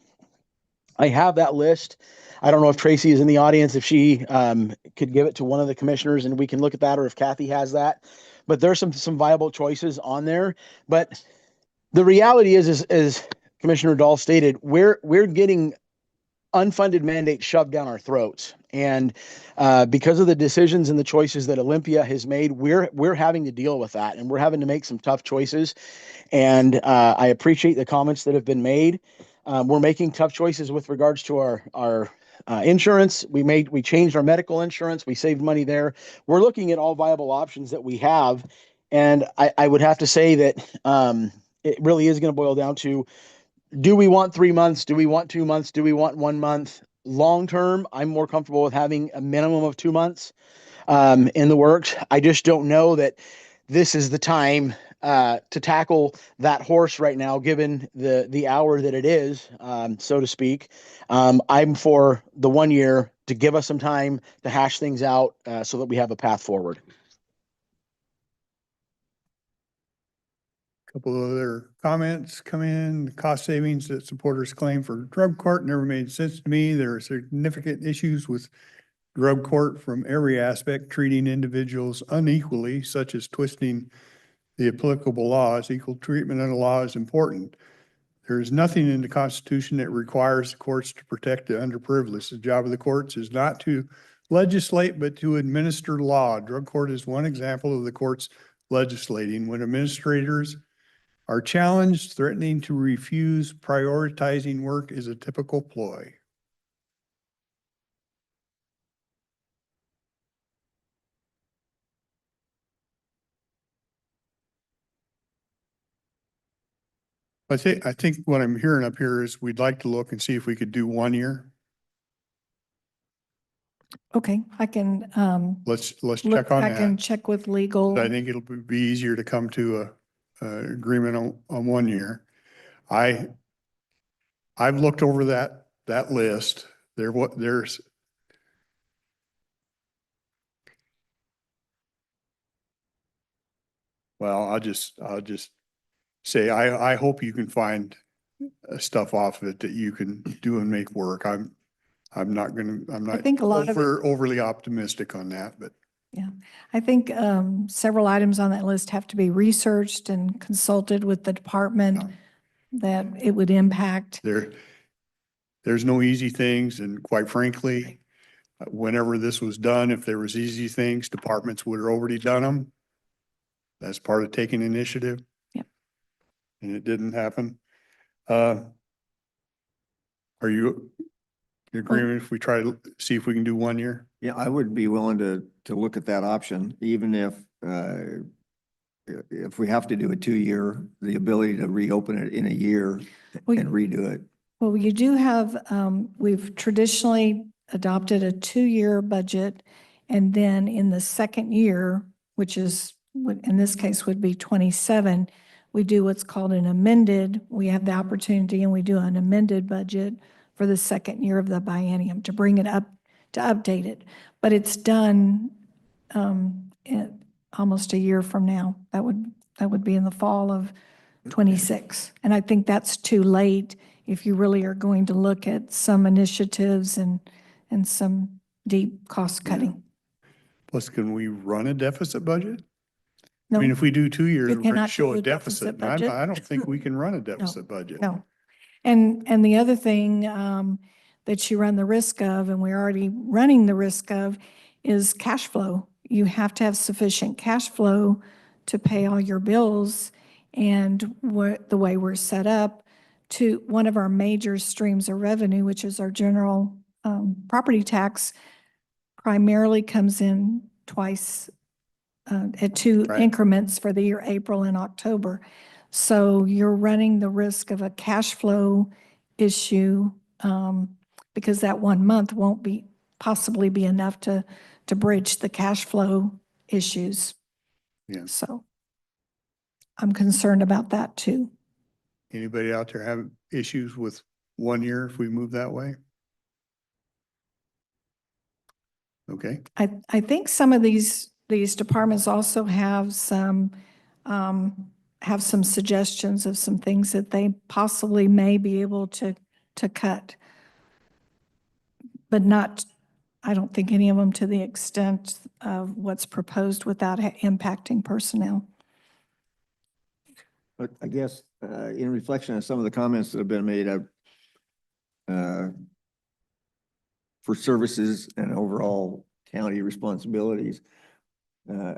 Speaker 16: I have that list. I don't know if Tracy is in the audience, if she could give it to one of the commissioners and we can look at that, or if Kathy has that. But there's some viable choices on there. But the reality is as Commissioner Dahl stated, we're getting unfunded mandates shoved down our throats. And because of the decisions and the choices that Olympia has made, we're having to deal with that, and we're having to make some tough choices. And I appreciate the comments that have been made. We're making tough choices with regards to our insurance. We changed our medical insurance. We saved money there. We're looking at all viable options that we have. And I would have to say that it really is going to boil down to, do we want 3 months? Do we want 2 months? Do we want 1 month? Long term, I'm more comfortable with having a minimum of 2 months in the works. I just don't know that this is the time to tackle that horse right now, given the hour that it is, so to speak. I'm for the 1 year to give us some time to hash things out so that we have a path forward.
Speaker 3: Couple of other comments come in. The cost savings that supporters claim for drug court never made sense to me. There are significant issues with drug court from every aspect, treating individuals unequally, such as twisting the applicable laws. Equal treatment under law is important. There is nothing in the Constitution that requires the courts to protect the underprivileged. The job of the courts is not to legislate, but to administer law. Drug court is one example of the courts legislating. When administrators are challenged, threatening to refuse prioritizing work is a typical ploy. I think what I'm hearing up here is we'd like to look and see if we could do 1 year.
Speaker 11: Okay, I can,
Speaker 3: Let's
Speaker 11: look,
Speaker 3: check on
Speaker 11: I can
Speaker 3: that.
Speaker 11: check with legal.
Speaker 3: I think it'll be easier to come to a agreement on 1 year. I've looked over that list. There's Well, I'll just say, I hope you can find stuff off of it that you can do and make work. I'm not
Speaker 11: think a lot of it-
Speaker 3: overly optimistic on that, but
Speaker 11: Yeah, I think several items on that list have to be researched and consulted with the department that it would impact.
Speaker 3: there's no easy things, and quite frankly, whenever this was done, if there was easy things, departments would have already done them. That's part of taking initiative.
Speaker 11: Yep.
Speaker 3: And it didn't happen. Are you in agreement if we try to see if we can do 1 year?
Speaker 2: Yeah, I would be willing to look at that option, even if we have to do a 2-year, the ability to reopen it in a year
Speaker 11: We-
Speaker 2: and redo it.
Speaker 11: Well, you do have, we've traditionally adopted a 2-year budget. And then in the second year, which is, in this case would be 27, we do what's called an amended. We have the opportunity and we do an amended budget for the second year of the biennium to bring it up, to update it. But it's done in almost a year from now. That would be in the fall of 26. And I think that's too late if you really are going to look at some initiatives and some deep cost cutting.
Speaker 3: Plus, can we run a deficit budget? I
Speaker 11: No,
Speaker 3: mean, if we do 2 years,
Speaker 11: You
Speaker 3: we're gonna
Speaker 11: cannot
Speaker 3: show
Speaker 11: do
Speaker 3: a
Speaker 11: a deficit
Speaker 3: deficit. And
Speaker 11: budget.
Speaker 3: I don't think we can run a deficit budget.
Speaker 11: no. And the other thing that you run the risk of, and we're already running the risk of, is cash flow. You have to have sufficient cash flow to pay all your bills. And the way we're set up, to one of our major streams of revenue, which is our general property tax, primarily comes in twice at 2
Speaker 3: Right.
Speaker 11: increments for the year April and October. So you're running the risk of a cash flow issue because that 1 month won't possibly be enough to bridge the cash flow issues.
Speaker 3: Yeah.
Speaker 11: So I'm concerned about that too.
Speaker 3: Anybody out there have issues with 1 year if we move that way? Okay,
Speaker 11: I think some of these departments also have some suggestions of some things that they possibly may be able to cut. But not, I don't think any of them to the extent of what's proposed without impacting personnel.
Speaker 2: But I guess in reflection of some of the comments that have been made for services and overall county responsibilities,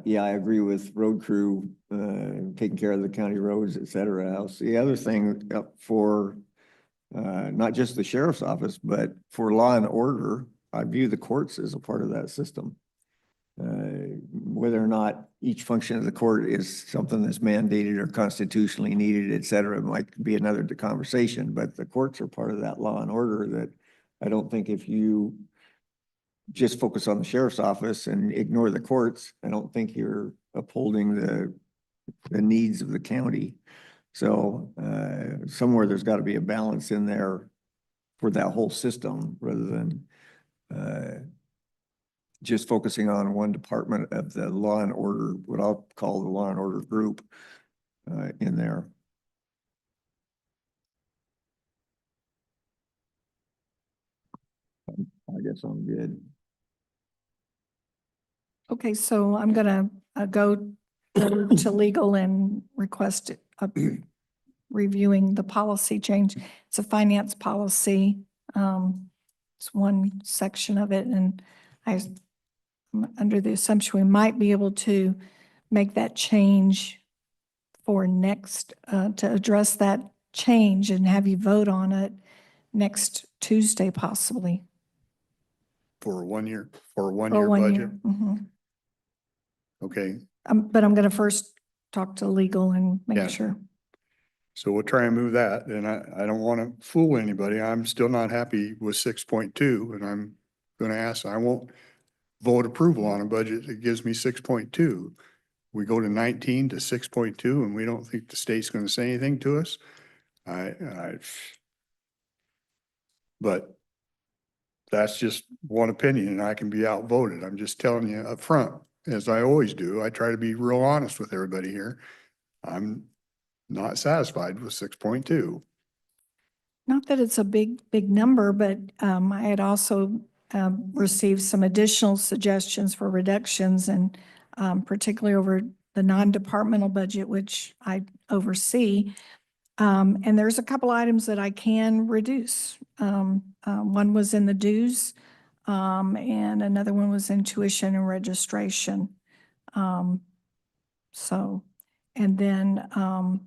Speaker 2: yeah, I agree with road crew taking care of the county roads, et cetera. Else, the other thing for not just the sheriff's office, but for law and order, I view the courts as a part of that system. Whether or not each function of the court is something that's mandated or constitutionally needed, et cetera, might be another conversation, but the courts are part of that law and order that I don't think if you just focus on the sheriff's office and ignore the courts, I don't think you're upholding the needs of the county. So somewhere there's got to be a balance in there for that whole system rather than just focusing on one department of the law and order, what I'll call the law and order group in there. I guess I'm good.
Speaker 11: Okay, so I'm gonna go to legal and request reviewing the policy change. It's a finance policy. It's one section of it, and I'm under the assumption we might be able to make that change for next, to address that change and have you vote on it next Tuesday possibly.
Speaker 3: for a 1 year,
Speaker 11: Or
Speaker 3: budget?
Speaker 11: 1 year. Mhm.
Speaker 3: Okay,
Speaker 11: But I'm going to first talk to legal and
Speaker 3: Yeah.
Speaker 11: make sure.
Speaker 3: so we'll try and move that, and I don't want to fool anybody. I'm still not happy with 6.2, and I'm gonna ask, I won't vote approval on a budget that gives me 6.2. We go to 19 to 6.2, and we don't think the state's gonna say anything to us. But that's just one opinion, and I can be outvoted. I'm just telling you up front. as I always do, I try to be real honest with everybody here. I'm not satisfied with 6.2.
Speaker 11: Not that it's a big number, but I had also received some additional suggestions for reductions and particularly over the non-departmental budget, which I oversee. And there's a couple items that I can reduce. One was in the dues, and another one was in tuition and registration. So, and then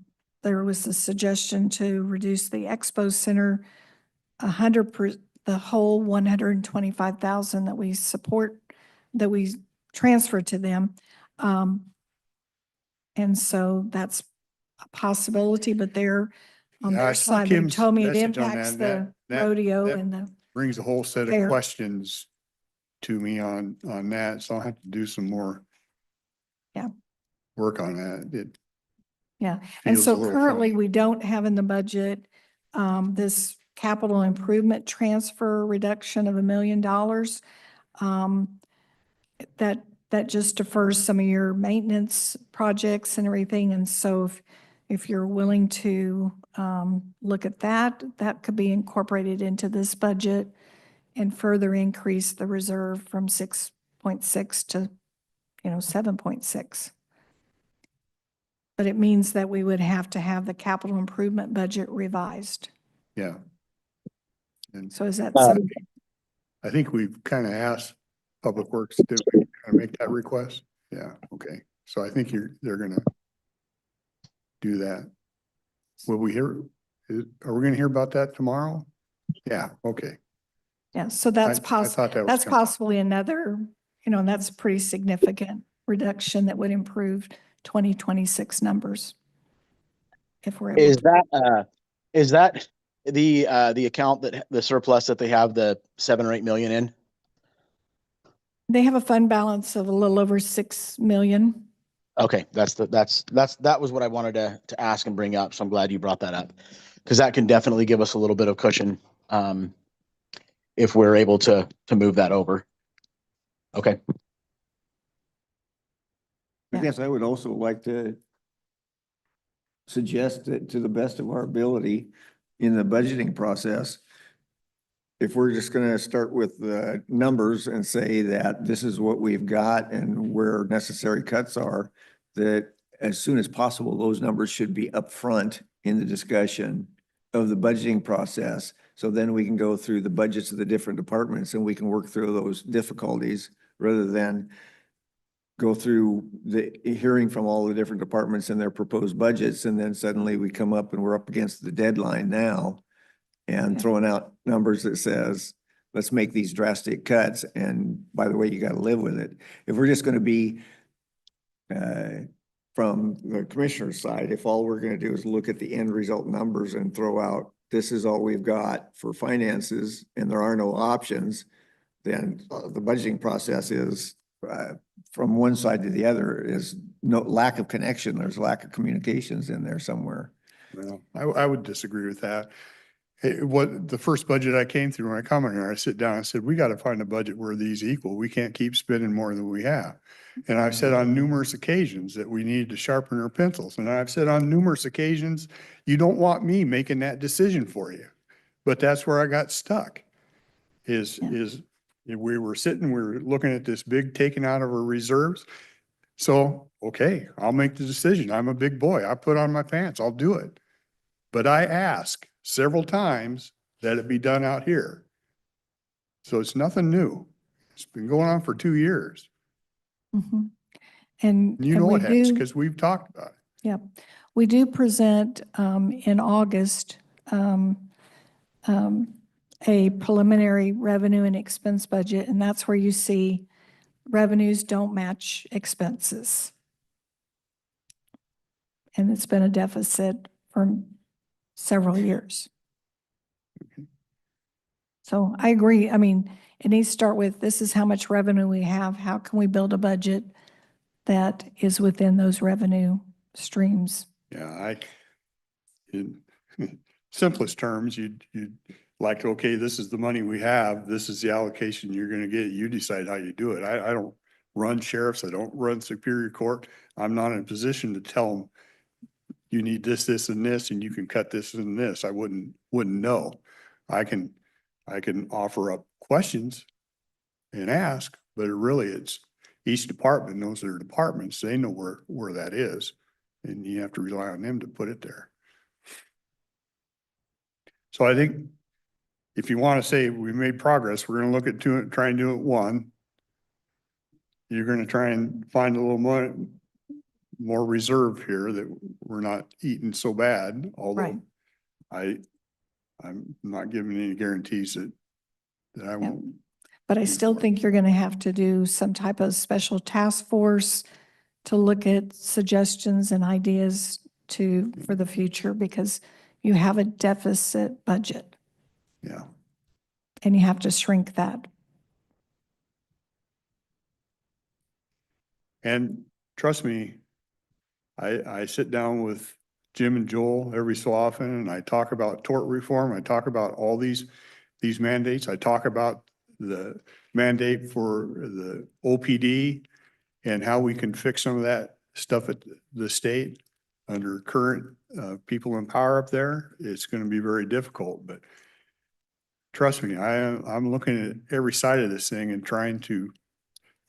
Speaker 11: there was a suggestion to reduce the Expo Center 100%, the whole 125,000 that we support, that we transfer to them. And so that's a possibility, but they're on
Speaker 3: Yeah, I
Speaker 11: their
Speaker 3: saw
Speaker 11: side, they
Speaker 3: Kim's
Speaker 11: told me it
Speaker 3: message on
Speaker 11: impacts
Speaker 3: that.
Speaker 11: the
Speaker 3: That-
Speaker 11: rodeo
Speaker 3: that
Speaker 11: and the,
Speaker 3: Brings a whole set
Speaker 11: Fair.
Speaker 3: of questions to me on that, so I'll have to do some more.
Speaker 11: Yeah.
Speaker 3: Work on that. It
Speaker 11: yeah. And
Speaker 3: feels a
Speaker 11: so
Speaker 3: little
Speaker 11: currently
Speaker 3: funny.
Speaker 11: we don't have in the budget this capital improvement transfer reduction of $1 million. That just defers some of your maintenance projects and everything. And so if you're willing to look at that, that could be incorporated into this budget and further increase the reserve from 6.6 to, 7.6. But it means that we would have to have the capital improvement budget revised.
Speaker 3: Yeah. And
Speaker 11: So is that something?
Speaker 3: I think we've kind of asked Public Works to kind of make that request. Yeah, okay. So I think they're gonna do that. Will we hear, are we gonna hear about that tomorrow? Yeah, okay.
Speaker 11: Yeah, so that's
Speaker 3: I thought that was
Speaker 11: that's
Speaker 3: coming.
Speaker 11: possibly another, and that's a pretty significant reduction that would improve 2026 numbers. If we're able
Speaker 16: Is
Speaker 11: to.
Speaker 16: that the account that the surplus that they have the 7 or 8 million in?
Speaker 11: They have a fund balance of a little over 6 million.
Speaker 16: Okay, that was what I wanted to ask and bring up. So I'm glad you brought that up, because that can definitely give us a little bit of cushion if we're able to move that over. Okay.
Speaker 11: Yeah.
Speaker 2: I guess I would also like to suggest that to the best of our ability in the budgeting process, if we're just going to start with the numbers and say that this is what we've got and where necessary cuts are, that as soon as possible, those numbers should be upfront in the discussion of the budgeting process. So then we can go through the budgets of the different departments and we can work through those difficulties rather than go through the hearing from all the different departments and their proposed budgets. And then suddenly we come up and we're up against the deadline now and throwing out numbers that says, let's make these drastic cuts. And by the way, you got to live with it. If we're just going to be from the commissioner's side, if all we're going to do is look at the end result numbers and throw out, this is all we've got for finances and there are no options, then the budgeting process is from one side to the other is no lack of connection. There's lack of communications in there somewhere.
Speaker 3: Well, I would disagree with that. What the first budget I came through, when I come in here, I sit down and said, we got to find a budget where these equal. We can't keep spending more than we have. And I've said on numerous occasions that we need to sharpen our pencils. And I've said on numerous occasions, you don't want me making that decision for you. But that's where I got stuck is we were sitting, we were looking at this big taken out of our reserves. So, okay, I'll make the decision. I'm a big boy. I put on my pants. I'll do it. But I ask several times that it be done out here. So it's nothing new. It's been going on for 2 years.
Speaker 11: Mm-hmm. And
Speaker 3: You know
Speaker 11: we
Speaker 3: it has,
Speaker 11: do,
Speaker 3: because we've talked about it.
Speaker 11: yeah, we do present in August a preliminary revenue and expense budget, and that's where you see revenues don't match expenses. And it's been a deficit for several years. So I agree. I mean, it needs to start with, this is how much revenue we have. How can we build a budget that is within those revenue streams?
Speaker 3: Yeah, in simplest terms, you'd like, okay, this is the money we have. This is the allocation you're going to get. You decide how you do it. I don't run sheriffs. I don't run Superior Court. I'm not in a position to tell them, you need this, this, and this, and you can cut this and this. I wouldn't know. I can offer up questions and ask, but really it's each department knows their departments. They know where that is. And you have to rely on them to put it there. So I think if you want to say we made progress, we're going to look at try and do it one. You're going to try and find a little more reserve here that we're not eating so bad, although I'm not giving any guarantees that I won't.
Speaker 11: But I still think you're going to have to do some type of special task force to look at suggestions and ideas for the future, because you have a deficit budget
Speaker 3: Yeah.
Speaker 11: and you have to shrink that.
Speaker 3: And trust me, I sit down with Jim and Joel every so often and I talk about tort reform. I talk about all these mandates. I talk about the mandate for the OPD and how we can fix some of that stuff at the state under current people in power up there. It's going to be very difficult, but trust me, I'm looking at every side of this thing and trying to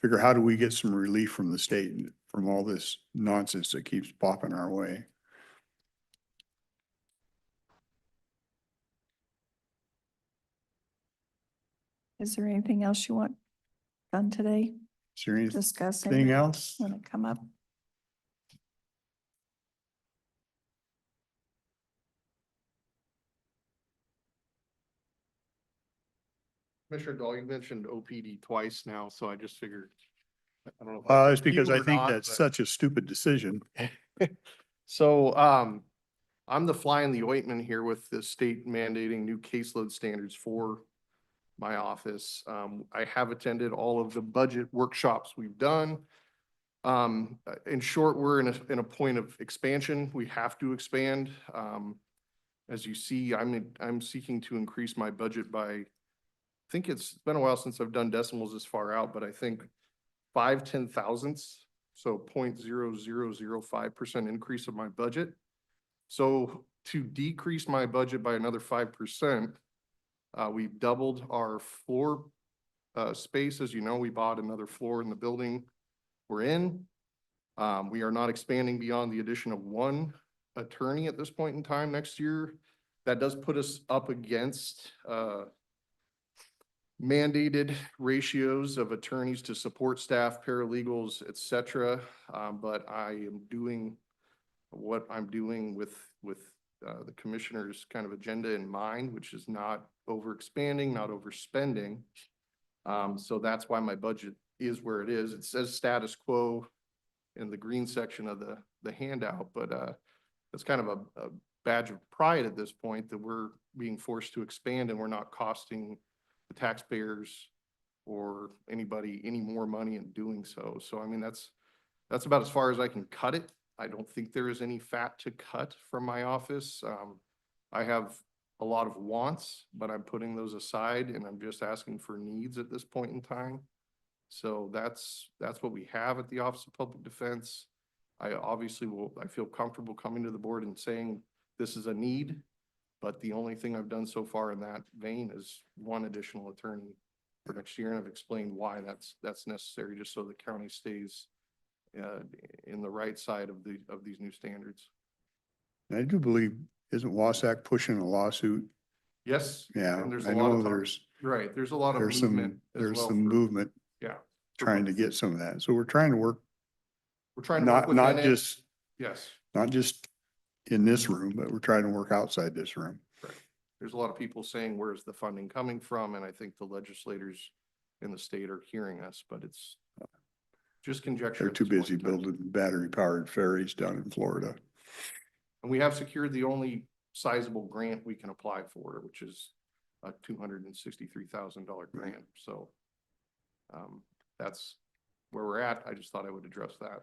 Speaker 3: figure how do we get some relief from the state and from all this nonsense that keeps popping our way.
Speaker 11: Is there anything else you want done today?
Speaker 3: Is there
Speaker 11: Discuss
Speaker 3: anything else?
Speaker 11: when it come up?
Speaker 15: Commissioner Dahl, you mentioned OPD twice now, so I just figured, I don't know.
Speaker 3: It's because I think that's such a stupid decision.
Speaker 15: So, I'm the fly in the ointment here with the state mandating new caseload standards for my office. I have attended all of the budget workshops we've done. In short, we're in a point of expansion. We have to expand. As you see, I'm seeking to increase my budget by, I think it's been a while since I've done decimals this far out, but I think 5/10,000ths, so 0.0005% increase of my budget. So to decrease my budget by another 5%, we've doubled our floor space. As you know, we bought another floor in the building we're in. We are not expanding beyond the addition of one attorney at this point in time next year. That does put us up against mandated ratios of attorneys to support staff, paralegals, et cetera. But I am doing what I'm doing with the commissioner's kind of agenda in mind, which is not overexpanding, not overspending. So that's why my budget is where it is. It says status quo in the green section of the handout, but it's kind of a badge of pride at this point that we're being forced to expand and we're not costing the taxpayers or anybody any more money in doing so. So, I mean, that's about as far as I can cut it. I don't think there is any fat to cut from my office. I have a lot of wants, but I'm putting those aside and I'm just asking for needs at this point in time. So that's what we have at the Office of Public Defense. I feel comfortable coming to the board and saying this is a need, but the only thing I've done so far in that vein is one additional attorney for next year. And I've explained why that's necessary, just so the county stays in the right side of these new standards.
Speaker 3: I do believe, isn't Wasack pushing a lawsuit?
Speaker 15: Yes.
Speaker 3: Yeah,
Speaker 15: And there's
Speaker 3: I
Speaker 15: a lot
Speaker 3: know
Speaker 15: of talk.
Speaker 3: there's
Speaker 15: Right. There's a lot of movement as
Speaker 3: there's
Speaker 15: well
Speaker 3: some
Speaker 15: for-
Speaker 3: movement
Speaker 15: Yeah.
Speaker 3: trying to get some of that. So we're trying to work,
Speaker 15: We're trying to work
Speaker 3: not
Speaker 15: within it.
Speaker 3: just,
Speaker 15: Yes.
Speaker 3: not just in this room, but we're trying to work outside this room.
Speaker 15: Right. There's a lot of people saying, where's the funding coming from? And I think the legislators in the state are hearing us, but it's just conjecture.
Speaker 3: They're
Speaker 15: at
Speaker 3: too
Speaker 15: this point
Speaker 3: busy
Speaker 15: in time.
Speaker 3: building battery powered ferries down in Florida.
Speaker 15: And we have secured the only sizable grant we can apply for, which is a $263,000 grant. So that's where we're at. I just thought I would address that.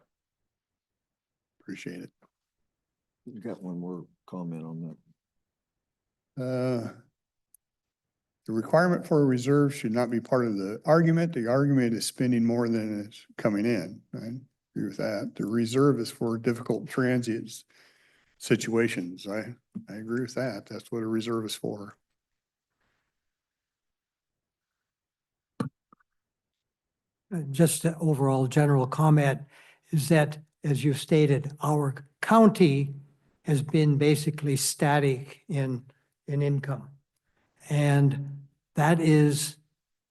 Speaker 3: Appreciate it.
Speaker 2: You got one more comment on that?
Speaker 3: The requirement for a reserve should not be part of the argument. The argument is spending more than is coming in. I agree with that. The reserve is for difficult transient situations. I agree with that. That's what a reserve is for.
Speaker 10: Just an overall general comment is that, as you stated, our county has been basically static in income. And that is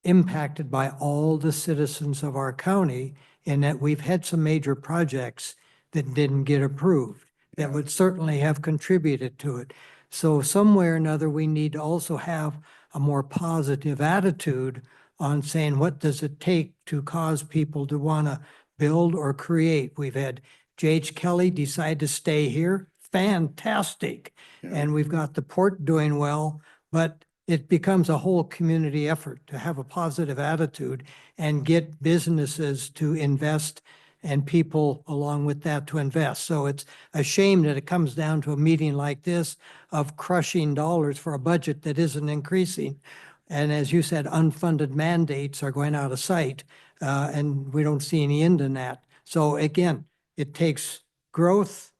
Speaker 10: impacted by all the citizens of our county, in that we've had some major projects that didn't get approved that would certainly have contributed to it. So somewhere or another, we need to also have a more positive attitude on saying, what does it take to cause people to want to build or create? We've had J.H. Kelly decide to stay here. Fantastic.
Speaker 3: Yeah.
Speaker 10: And we've got the port doing well, but it becomes a whole community effort to have a positive attitude and get businesses to invest and people along with that to invest. So it's a shame that it comes down to a meeting like this of crushing dollars for a budget that isn't increasing. And as you said, unfunded mandates are going out of sight, and we don't see any end in that. So again, it takes growth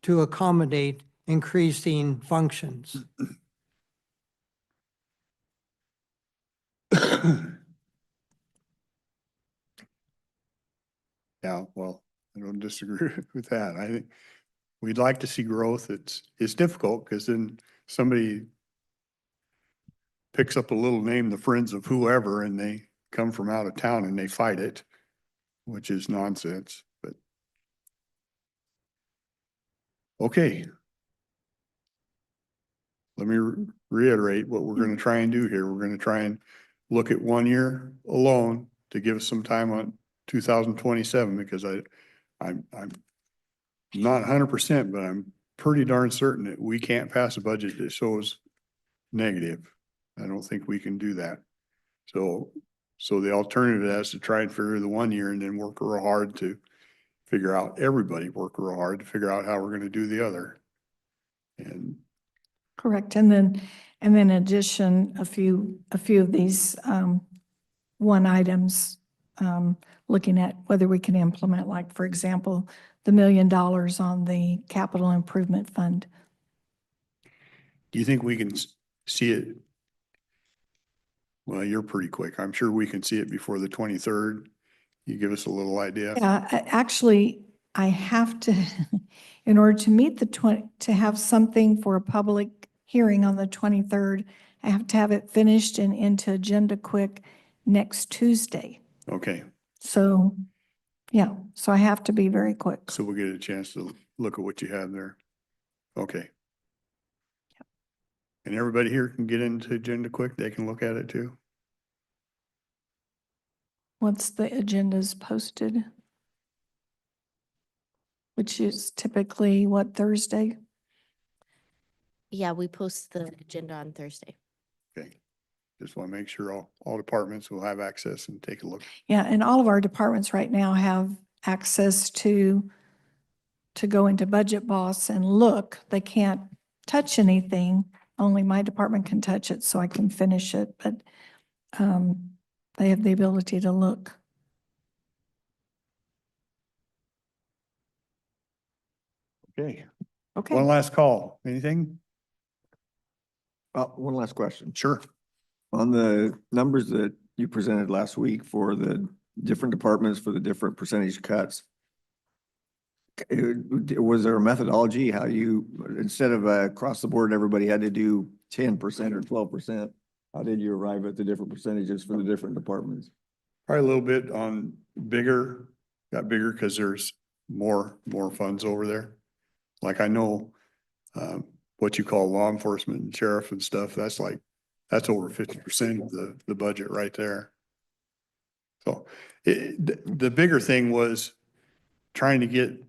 Speaker 10: to accommodate increasing functions.
Speaker 3: Yeah, well, I don't disagree with that. I think we'd like to see growth. It's difficult because then somebody picks up a little name, the friends of whoever, and they come from out of town and they fight it, which is nonsense, but. Okay. Let me reiterate what we're going to try and do here. We're going to try and look at 1 year alone to give us some time on 2027, because I'm not 100%, but I'm pretty darn certain that we can't pass a budget that shows negative. I don't think we can do that. So the alternative is to try and figure the 1 year and then work real hard to figure out, everybody work real hard to figure out how we're going to do the other. And
Speaker 11: Correct. And then in addition, a few of these one items, looking at whether we can implement, like, for example, the $1 million on the capital improvement fund.
Speaker 3: do you think we can see it? Well, you're pretty quick. I'm sure we can see it before the 23rd. You give us a little idea.
Speaker 11: Yeah, actually, I have to, in order to meet to have something for a public hearing on the 23rd, I have to have it finished and into agenda quick next Tuesday.
Speaker 3: Okay.
Speaker 11: So, yeah, so I have to be very quick.
Speaker 3: So we'll get a chance to look at what you have there. Okay. And everybody here can get into agenda quick. They can look at it too.
Speaker 11: Once the agenda's posted, which is typically what, Thursday?
Speaker 1: Yeah, we post the agenda on Thursday.
Speaker 3: Okay. Just want to make sure all departments will have access and take a look.
Speaker 11: Yeah, and all of our departments right now have access to go into Budget Boss and look. They can't touch anything. Only my department can touch it, so I can finish it, but they have the ability to look.
Speaker 3: Okay.
Speaker 11: Okay.
Speaker 3: One last call. Anything?
Speaker 2: One last question.
Speaker 3: Sure.
Speaker 2: On the numbers that you presented last week for the different departments for the different percentage cuts, was there a methodology how you, instead of across the board, everybody had to do 10% or 12%? How did you arrive at the different percentages for the different departments?
Speaker 3: Probably a little bit on got bigger because there's more funds over there. Like I know what you call law enforcement and sheriff and stuff, that's over 50% of the budget right there. So the bigger thing was trying to get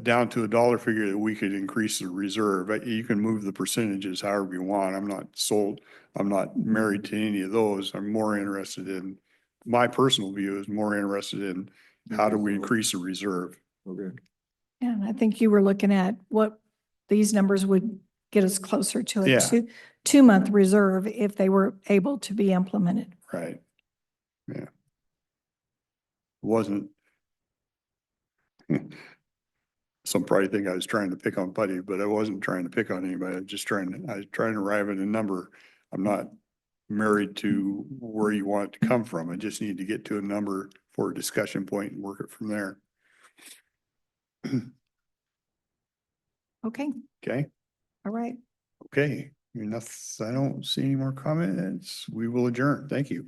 Speaker 3: down to a dollar figure that we could increase the reserve. You can move the percentages however you want. I'm not married to any of those. I'm more interested in, my personal view is more interested in how do we increase the reserve?
Speaker 2: Okay.
Speaker 11: Yeah, and I think you were looking at what these numbers would get us closer to a
Speaker 3: Yeah.
Speaker 11: two-month reserve if they were able to be implemented.
Speaker 3: Right. Yeah. Wasn't. Some probably think I was trying to pick on Buddy, but I wasn't trying to pick on anybody. I was trying to arrive at a number. I'm not married to where you want it to come from. I just need to get to a number for a discussion point and work it from there.
Speaker 11: Okay,
Speaker 3: Okay,
Speaker 11: all right.
Speaker 3: okay. Enough. I don't see any more comments. We will adjourn. Thank you.